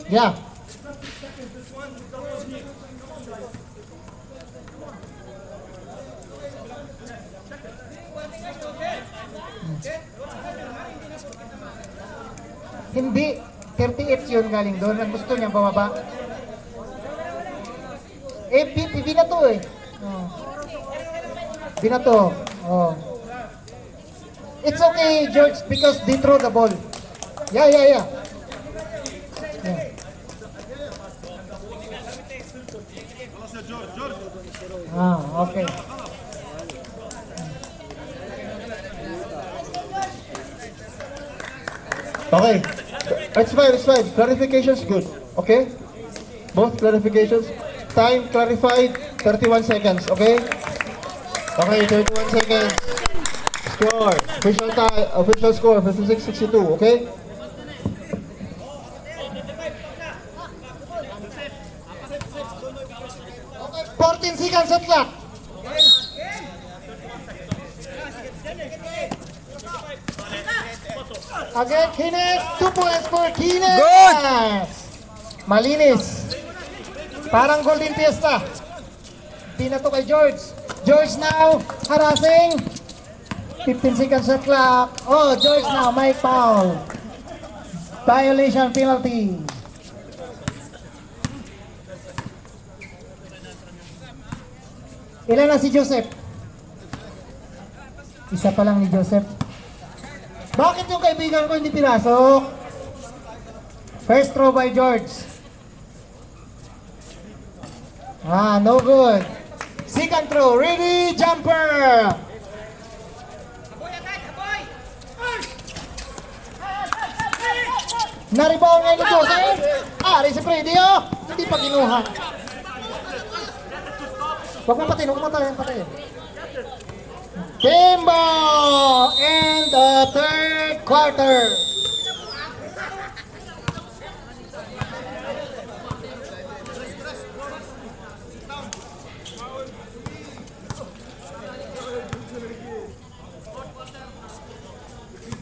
Yeah. Hindi. 38 yun galing doon. Ang gusto niya bumaba. PB na to eh. Binato. Oh. It's okay, George, because they throw the ball. Yeah. Okay. Okay. It's fine. Clarification's good. Okay? Both clarifications. Time clarified, 31 seconds. Okay? Okay, 31 seconds. Score. Official score, 56-62. Okay? Okay, 14 seconds at clock. Again, Kines. 2 points for Kines. Good. Malinis. Parang Golden Fiesta. Pinato kay George. George now harassing. 15 seconds at clock. Oh, George now, may foul. Violation penalty. Ilan na si Joseph? Isa pa lang ni Joseph. Bakit yung kaibigan ko hindi pinasok? First throw by George. No good. Second throw, ready, jumper. Na-rebound ngayon ni Joseph. Ari si Freddy, oh. Hindi pa kinuha. Huwag mo patayin. Timbo in the third quarter.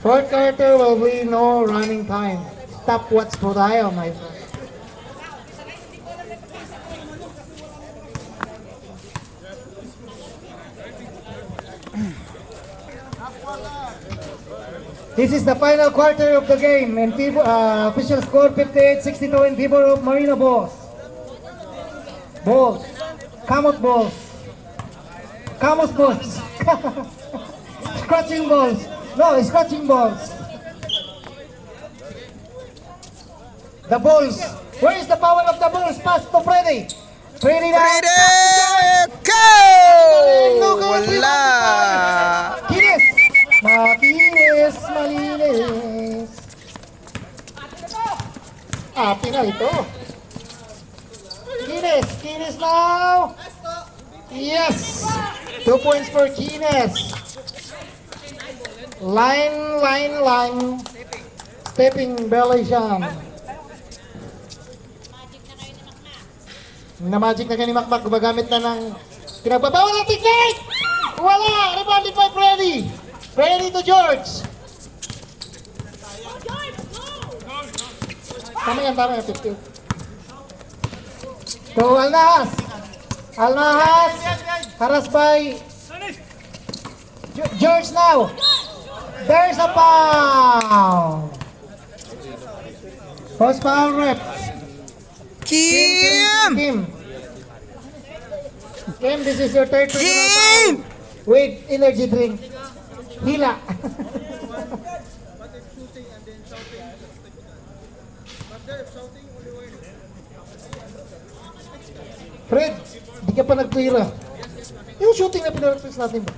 Fourth quarter will be no running time. Stopwatch po tayo, my friend. This is the final quarter of the game, and official score 58-62 in favor of Marina Bulls. Bulls. Kamot Bulls. Kamos Bulls. Scratching Bulls. No, scratching Bulls. The Bulls. Where is the power of the Bulls? Pass to Freddy. Freddy na. Ready, go! Wala! Kinis. Makinis, malinis. Pina ito. Kinis now. Yes. 2 points for Kinis. Line. Stepping Belation. Na-magic na kayo ni Makmak. Gumagamit na ng pinagbabawal ng technique. Wala. Rebounded by Freddy. Freddy to George. Tama yan. 50. To Alnahas. Harassed by George now. There's a foul. Post foul rep. Kim! Kim, this is your third personal foul. With energy drink. Hila. Fred, di ka pa nagtuira. Yung shooting na pinarapis natin ba?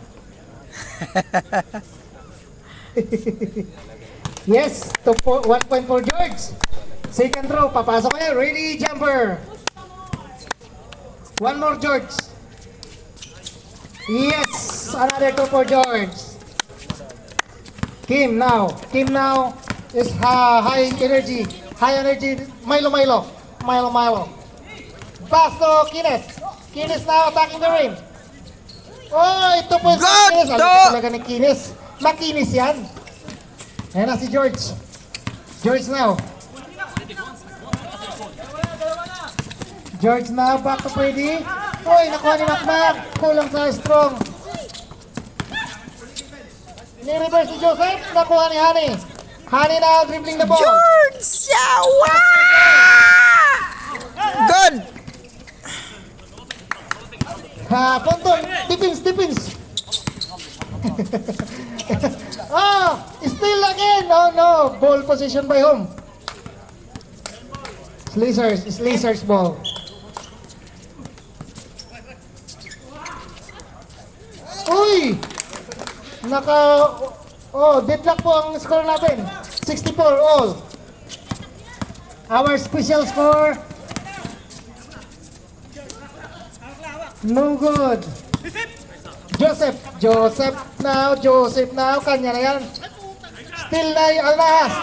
Yes, 1 point for George. Second throw, papasok kayo. Ready, jumper. One more, George. Yes, another 2 for George. Kim now is high energy. Milo. Pass to Kines. Kines now attacking the rim. Oh, ito po yung Kines. Alam ko talaga ni Kines. Makinis yan. Ayan na si George. George now, back to Freddy. Uy, nakuha ni Makmak. Kulang sa strong. Ni-reverse si Joseph. Nakuha ni Hani. Hani now dribbling the ball. George! Yawa! Good! Ponton. Defense. Still again. Oh no. Ball position by home. Slacers ball. Uy! Deadlock po ang score natin. 64 all. Our special score. No good. Joseph now. Kanya na yan. Still na Alnahas.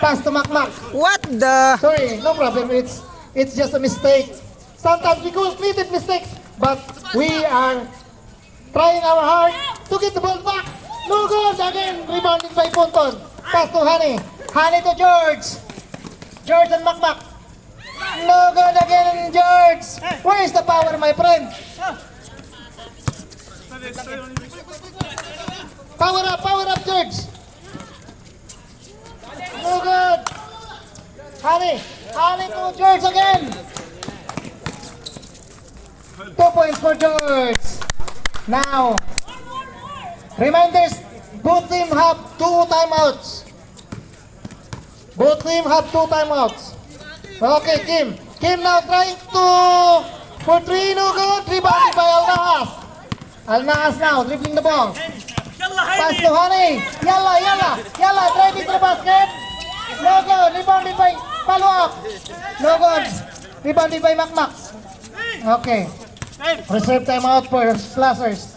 Pass to Makmak. What the? Sorry, no problem. It's just a mistake. Sometimes we committed mistakes, but we are trying our hard to get the ball back. No good again. Rebounded by Ponton. Pass to Hani. Hani to George. George and Makmak. No good again, George. Where is the power, my friend? Power up, George. No good. Hani to George again. 2 points for George. Now, reminders, both team have 2 timeouts. Okay, Kim now trying for 3, no good. Rebounded by Alnahas now, dribbling the ball. Pass to Hani. Yalla, driving to the basket. No good, rebounded by follow up. No good, rebounded by Makmak. Okay. Reserve timeout for Slashers.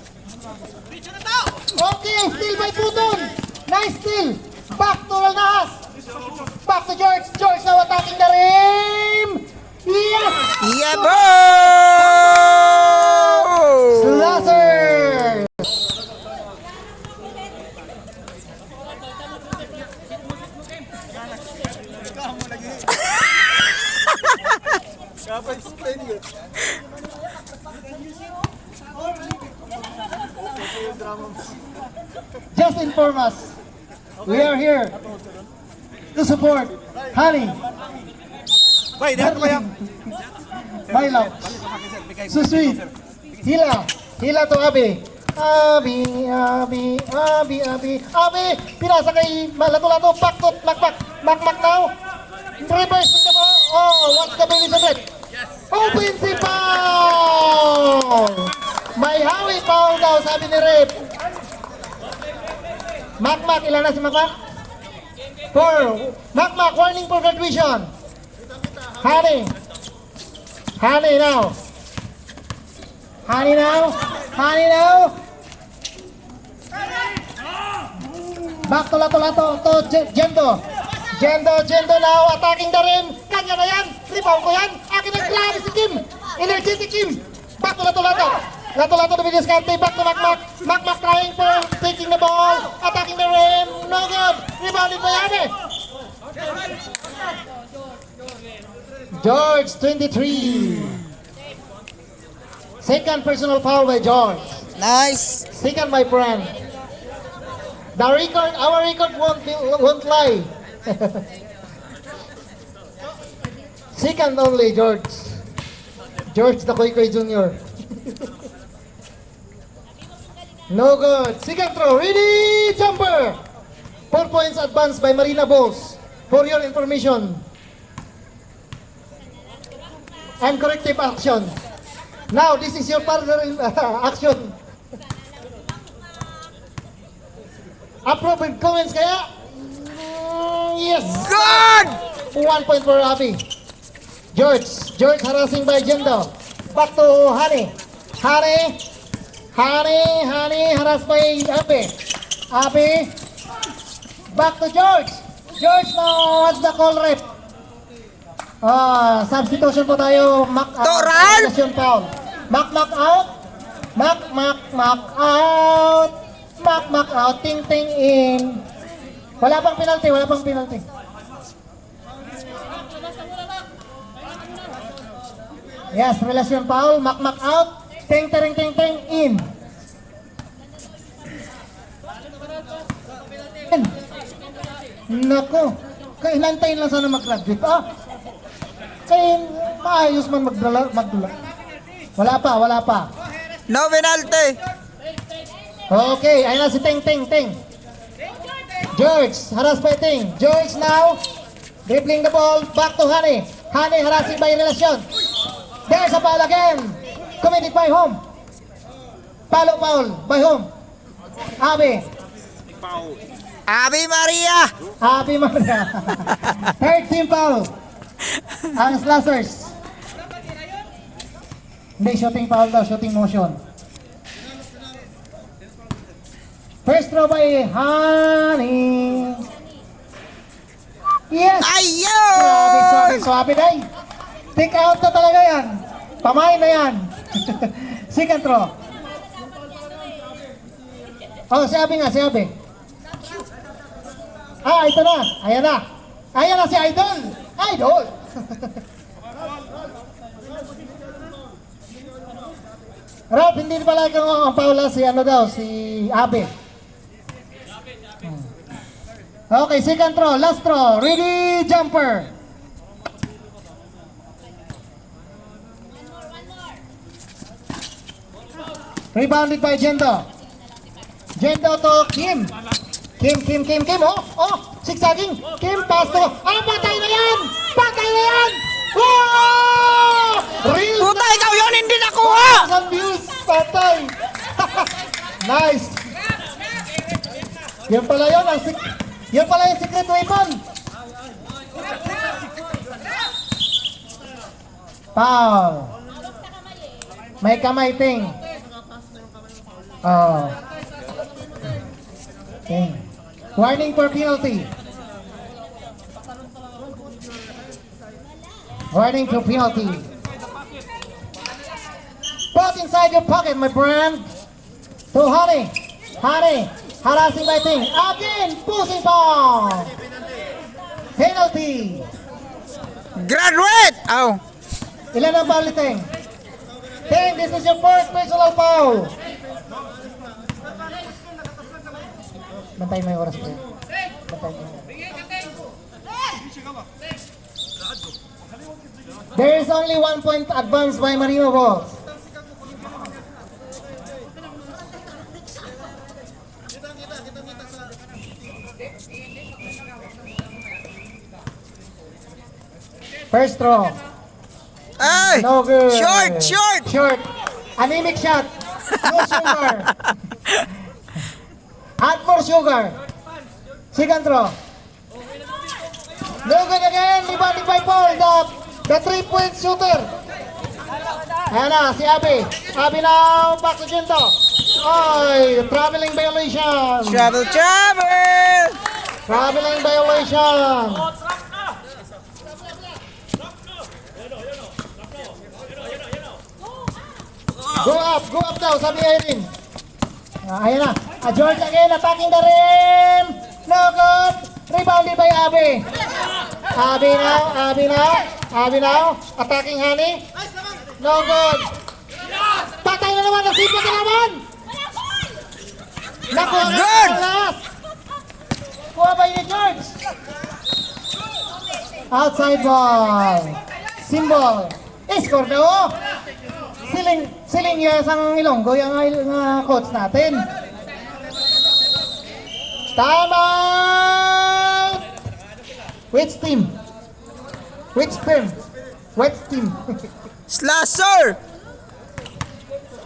Okay, steal by Puton. Nice steal. Back to Alnahas. Back to George. George now attacking the rim. Yes! Yeah, bro! Slasher! Just inform us. We are here to support Honey. My love. So sweet. Hila to Abi. Abi. Pinasa kay Lato-Lato. Back to Makmak now. Reversing the ball. Oh, what's the violation rate? Offensive foul! May hawi foul daw, sabi ni Rep. Makmak, ilan na si Makmak? 4. Makmak, warning for graduation. Honey now. Back to Lato-Lato to Jendo now attacking the rim. Kanya na yan. Rebound ko yan. Akin ang grabe si Kim. Energetic Kim. Back to Lato-Lato. Lato-Lato to Villaskante. Back to Makmak. Makmak trying for taking the ball. Attacking the rim. No good. Rebounded by Ane. George, 23. Second personal foul by George. Nice. Second, my friend. Our record won't lie. Second only, George. George the Koy Jr. No good. Second throw. Ready, jumper. 4 points advanced by Marina Bulls. For your information. And corrective action. Now, this is your further action. Appropriate comments kaya? Yes! Good! 1 point for Abby. George harassing by Jendo. Back to Honey harassed by Abby. Back to George. George now, what's the call, rep? Substitution po tayo. Toral! Foul. Makmak out. Makmak out. Makmak out. Ting in. Wala pang penalty. Yes, relasyon foul. Makmak out. Ting in. Nako. Kainantayin lang sana mag-graduate. Kaya maayos man magdala. Wala pa. No penalty. Okay, ayun na si Ting. George, harass by Ting. George now, dribbling the ball, back to Honey. Honey harassing by Relasyon. There's a foul again. Committed by Home. Foul by Home. Abi Maria. Third team foul. Ang Slashers. Hindi, shooting foul daw, shooting motion. First throw by Honey. Yes! Ayun! Swabe day. Take out na talaga yan. Pamain na yan. Second throw. Oh, si Abi. Ito na. Ayan na si Idol. Ralph, hindi pala ang paula si Abe. Okay, second throw, last throw. Ready, jumper. Rebounded by Jendo. Jendo to Kim. Kim. Oh, zigzagging. Kim, pass to. Patay na yan! Wow! Real Puta, ikaw yun, hindi nakuha! 1,000 views, patay. Nice. Yan pala yung secret weapon. Foul. May kamay Ting. Oh. Okay. Warning for penalty. Warning for penalty. Put inside your pocket, my friend. To Honey. Honey. Harassing by Ting. Again, pushing ball. Penalty. Graduate! Oh. Ilan ang foul ni Ting? Ting, this is your first personal foul. Bantay mo yung oras ko. Bantay mo. There is only 1 point advance by Marino Balls. First throw. Ay! No good. Short! Short! Short. Anemic shot. No sugar. Add more sugar. Second throw. No good again. Rebounding by Paul. The 3-point shooter. Ayan na, si Abby. Abby now, back to Jinto. Oy, traveling violation. Travel! Traveling violation. Go up daw, sabi Irene. Ayan na. George again, attacking the rim. No good. Rebounded by Abby. Abby now. Attacking Honey. No good. Patay na naman, nasipot na naman. Nakuha na Good. ang last. Kuha ba ni George? Outside ball. Symbol. Score na oh. Siling yes ang Ilonggo yung coach natin. Time out! Which team? Which team? Slasher!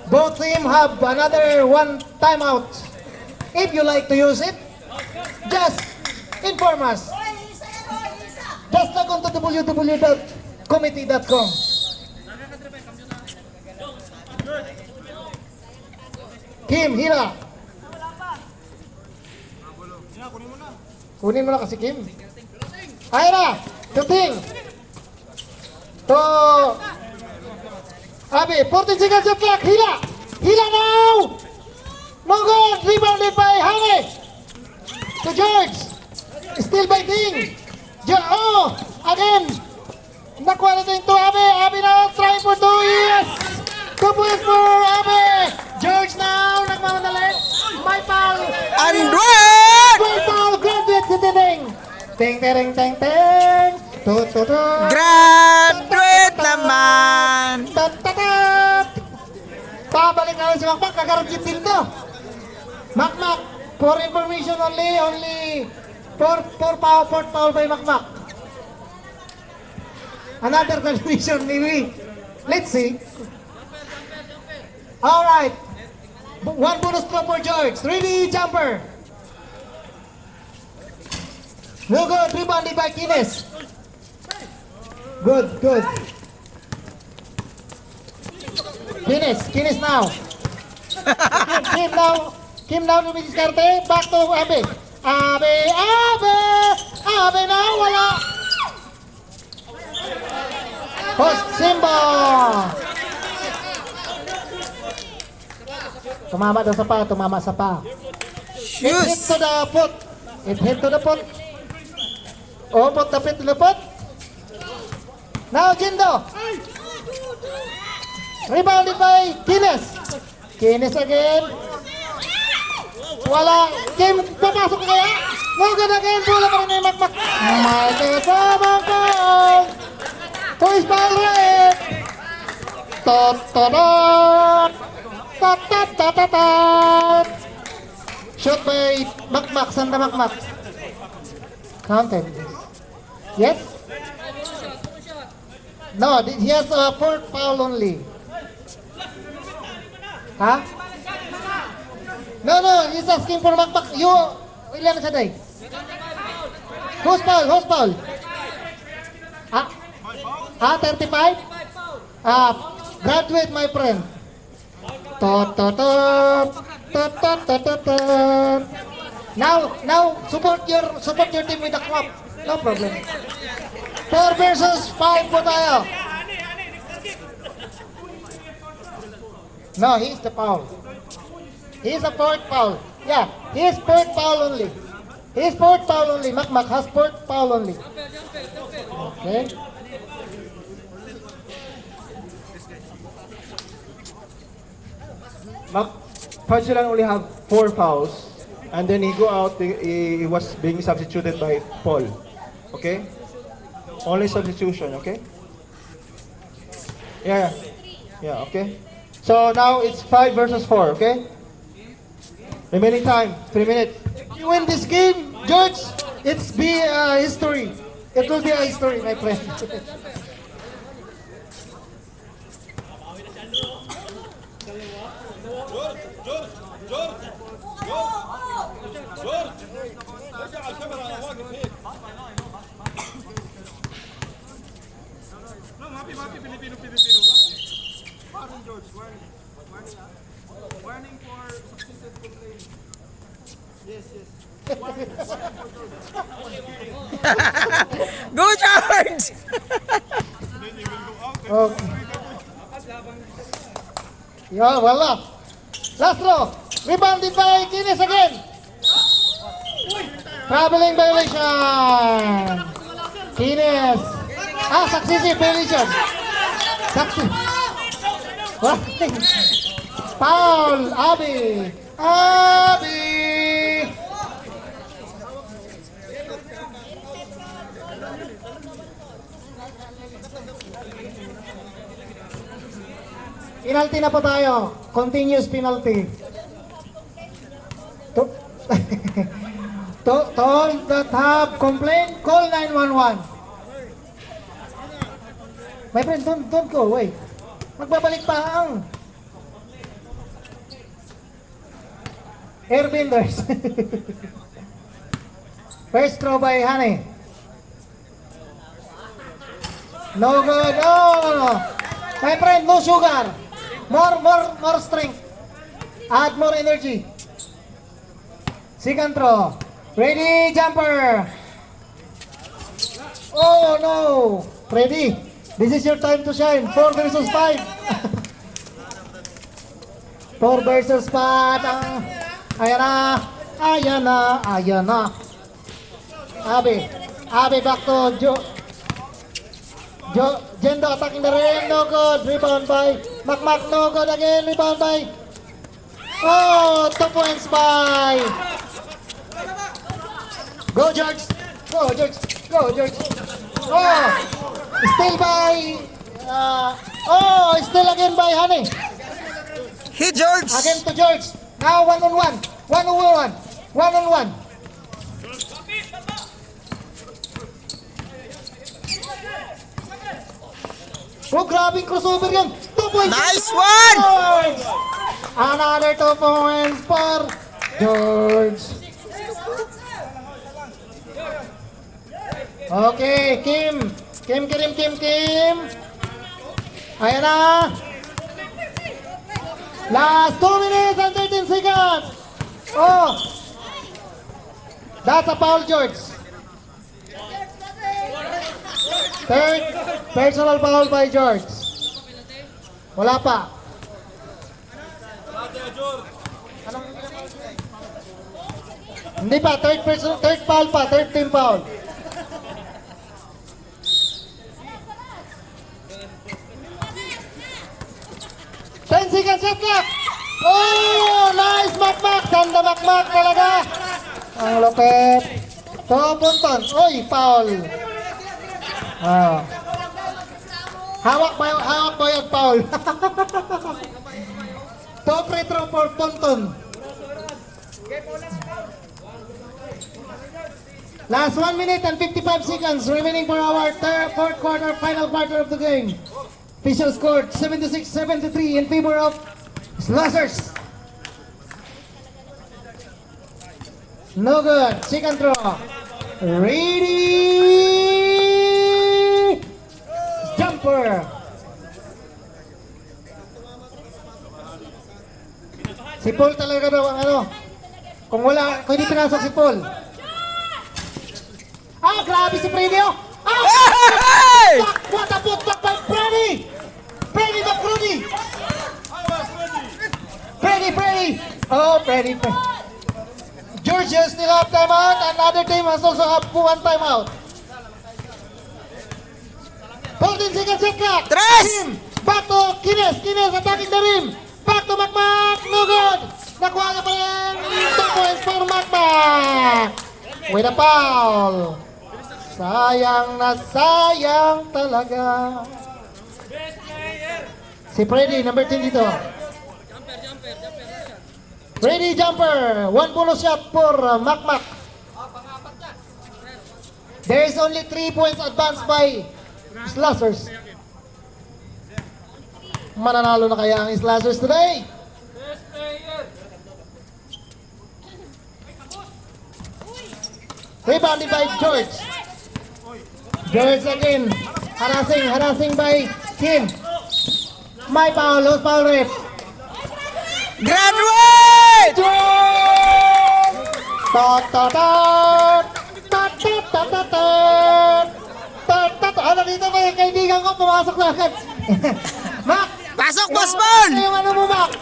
Both team have another one timeout. If you like to use it, just inform us. Just log on to www.committee.com. Kim, Hira. Kunin mo na kasi Kim. Hira, shooting. To Abi, 14 seconds of clock. Hila now. No good. Rebounded by Hane. To George. Still by Ding. Again. Nakuha natin to Abi. Abi now trying for 2 years. 2 points for Abi. George now. Nagmamadali. May foul. Andwet! May foul. Graduate si Ding. Ting. Graduate naman! Pabalik na si Makmak, kagaragit din to. Makmak, for information only 4 foul by Makmak. Another confusion maybe. Let's see. Alright. 1 bonus throw for George. 3D jumper. No good, rebounded by Kines. Good. Kines now. Kim now to Miskarte. Back to Abe. Abe now, wala. Post Simba. Tumama sa pa. It hit to the foot. Oh, put the feet to the foot. Now Jindo. Rebounded by Kines again. Wala. Kim, papasok kaya? No good again. Bola pa rin yung Makmak. May kasabang ko. Toys ball red. Shot by Makmak. Sanda Makmak. Counted. Yes? No, he has a 4th foul only. Huh? No, he's asking for Makmak. Ilan na siya day? Who's foul? 35? Graduate, my friend. Now, support your team with the clap. No problem. 4 versus 5 po tayo. No, he's the foul. He's a fourth foul. Yeah, he's fourth foul only. He's fourth foul only. Makmak has fourth foul only. Okay. Panchulan only have 4 fouls, and then he go out. He was being substituted by Paul. Okay, only substitution. Okay. Yeah, yeah. Okay. So now it's 5 versus 4. Okay. Remaining time 3 minutes. You win this game, George. It's be history. It will be a history, my friend. Go, George! Okay. Yeah, wala. Last row. Rebounded by Kines again. Traveling violation. Kines. Successive violation. Foul. Abi. Penalty na po tayo. Continuous penalty. To all that have complained, call 911. My friend, don't go away. Magbabalik pa ang airbenders. First throw by Hane. No good. No. My friend, no sugar. More strength. Add more energy. Second throw. Ready, jumper. Oh no. Ready. This is your time to shine. 4 versus 5. 4 versus 5. Ayan na. Abi back to Jendo attacking the rim, no good. Rebound by Makmak, no good again. Rebound by 2 points by Go George. Still by still again by Honey. Hey, George! Again to George. Now 1-on-1. 1-on-1. Oh, grabing crossover yun. 2 points. Nice one! George. Another 2 points for George. Okay, Kim. Ayan na. Last 2 minutes and 13 seconds. Oh. That's a foul, George. Third personal foul by George. Wala pa. Hindi pa, third foul pa, third team foul. Seconds shot clock. Oh, nice Makmak. Ganda Makmak talaga. Ang lupit. Punton. Oy, foul. Hawak ba yung foul? Top retro for Punton. Last 1 minute and 55 seconds remaining for our fourth quarter, final quarter of the game. Official scored 76-73 in favor of Slashers. No good. Second throw. Ready. Jumper. Si Paul talaga daw ang Kung wala, kung hindi pinasok si Paul. Ah, grabe si Freddy, oh! Ah! Hey! What a putback by Freddy! Freddy McRudy! Freddy! Oh, Freddy. Georgia still have timeout. Another team has also have one timeout. 14 seconds shot clock. Tres! Team, back to Kines. Kines attacking the rim. Back to Macmac. No good. Nakuha na pa rin. 2 points for Macmac. With a foul. Sayang na sayang talaga. Si Freddy, number 10 dito. Freddy jumper. One bonus shot for Macmac. There is only 3 points advanced by Slashers. Mananalo na kaya ang Slashers today? Rebounded by George. George again. Harassing by Kim. May foul, lost foul rate. Graduate! Ano dito ba yung kaibigan ko? Pumasok na agad. Mac! Pasok, Boss Paul! Ano yung ano mo, Mac?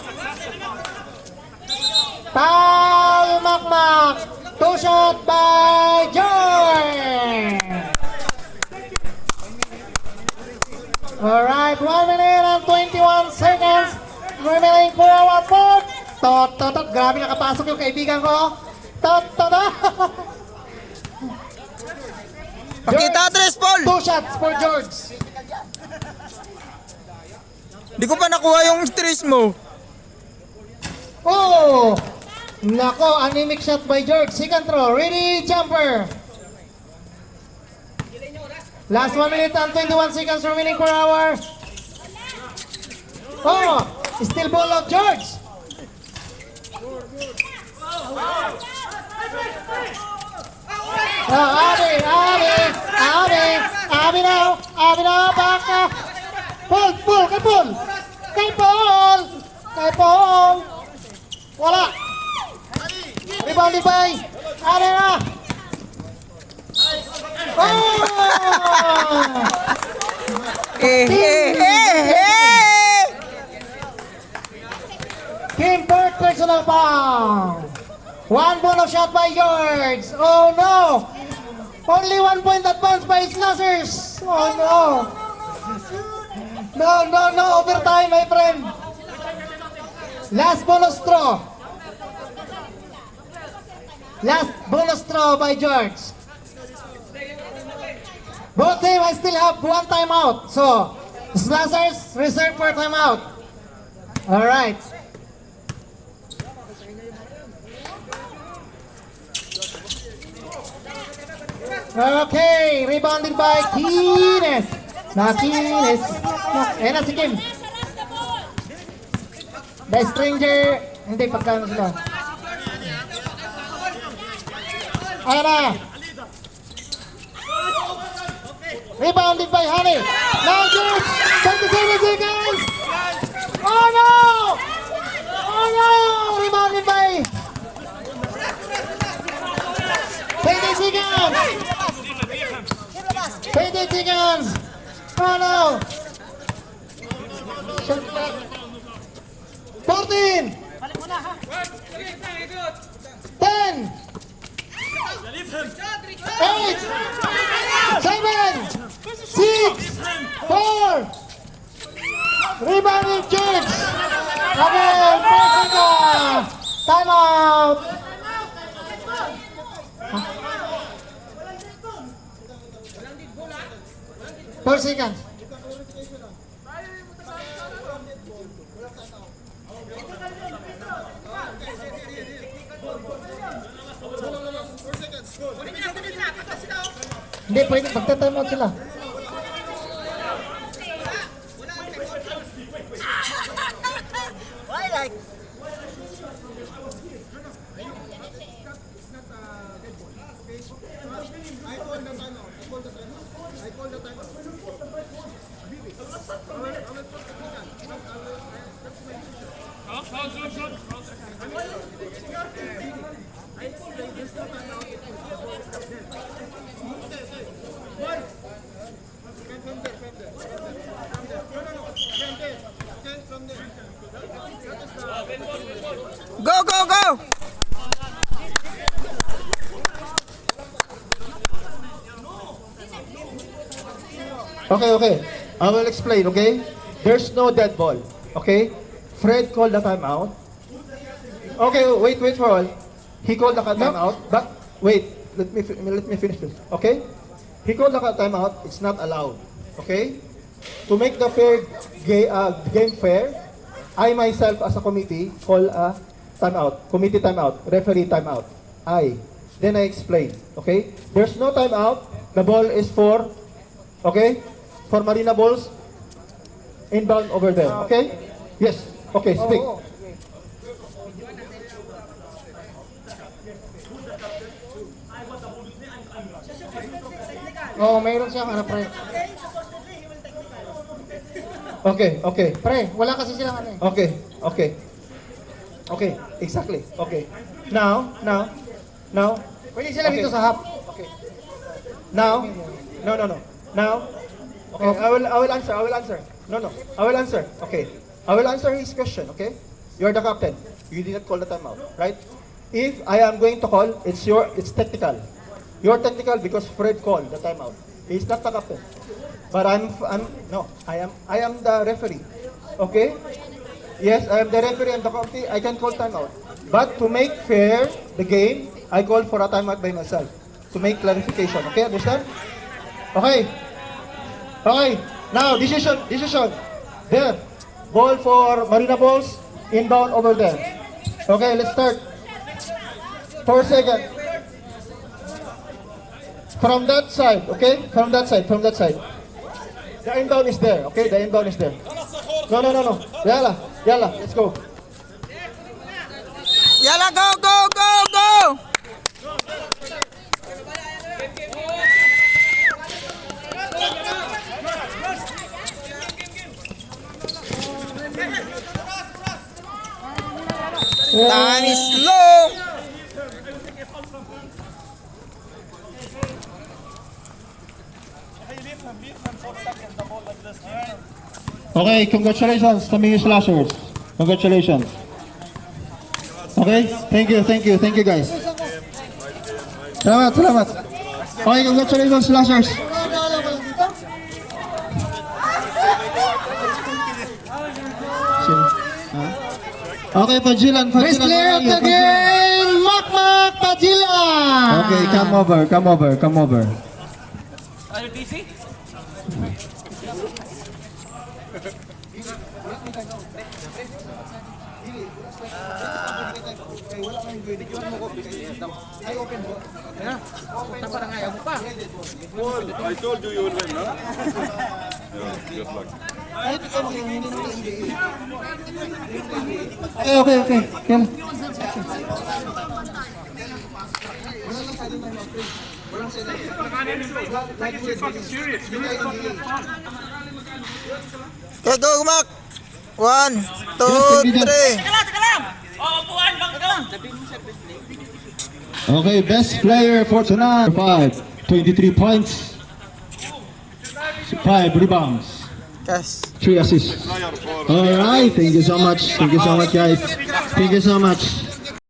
Foul, Mac. 2 shot by George. Alright, 1 minute and 21 seconds remaining for our fourth. Grabe nakapasok yung kaibigan ko. Pakita, Tres, Paul! 2 shots for George. Di ko pa nakuha yung Tres mo. Oh! Nako, anemic shot by George. Second throw. Ready, jumper. Last 1 minute and 21 seconds remaining per hour. Oh! Still ball of George. Abi now, back na. Kay Paul. Wala. Rebounded by Arena. Oh! Kim Burke personal foul. One bonus shot by George. Oh no! Only 1 point advance by Slashers. Oh no! No overtime, my friend. Last bonus throw. Last bonus throw by George. Both teams I still have 1 timeout. So, Slashers reserve for timeout. All right. Okay, rebounded by Kines. Kines. Ayan na si Kim. The stranger. Hindi, pagkano sila. Ayan na. Rebounded by Honey. Now George. 27 seconds. Oh no! Rebounded by 20 seconds. 20 seconds. Oh no! Shot clock. 14. 10. 8. 7. 6. 4. Rebounding George. Again, time out. 4 seconds. Hindi, pwede. Magta-time out sila. Okay. I will explain, okay? There's no dead ball, okay? Fred called the timeout. Okay, wait for all. He called the timeout, but wait, let me finish this, okay? He called the timeout, it's not allowed, okay? To make the game fair, I myself as a committee call a timeout, committee timeout, referee timeout. Then I explain, okay? There's no timeout, the ball is for, okay? For Marina Balls, inbound over there, okay? Yes, okay, speak. Oh, mayroon siyang ano, pre. Okay. Pre, wala kasi silang ano eh. Okay, exactly, okay. Now, Pwede sila Okay. dito sa half. no. Now, okay, I will answer. No, I will answer. Okay, I will answer his question. Okay, you're the captain. You did not call the timeout, right? If I am going to call, it's technical. You're technical because Fred called the timeout. He's not the captain. But I am the referee. Okay? Yes, I am the referee and the committee. I can call timeout. But to make fair the game, I call for a timeout by myself to make clarification. Okay, understand? Okay. Now decision. There. Ball for Marina Balls. Inbound over there. Okay, let's start. 4 seconds. From that side, okay? From that side. The inbound is there, okay? The inbound is there. No. Yalla, let's go. Yala, go! Time is low. Okay, congratulations to me slashers. Congratulations. Okay, thank you guys. Salamat. Okay, congratulations slashers. Okay, Pajilan. Best player of the game, Makmak Pajilan! Okay, come over. I told you would win, no? Yeah, good luck. Okay. Yan. Go, Mac. 1, 2, 3. Okay, best player for tonight. 23 points. 5 rebounds. Yes. 3 assists. Alright, thank you so much. Guys. Thank you so much.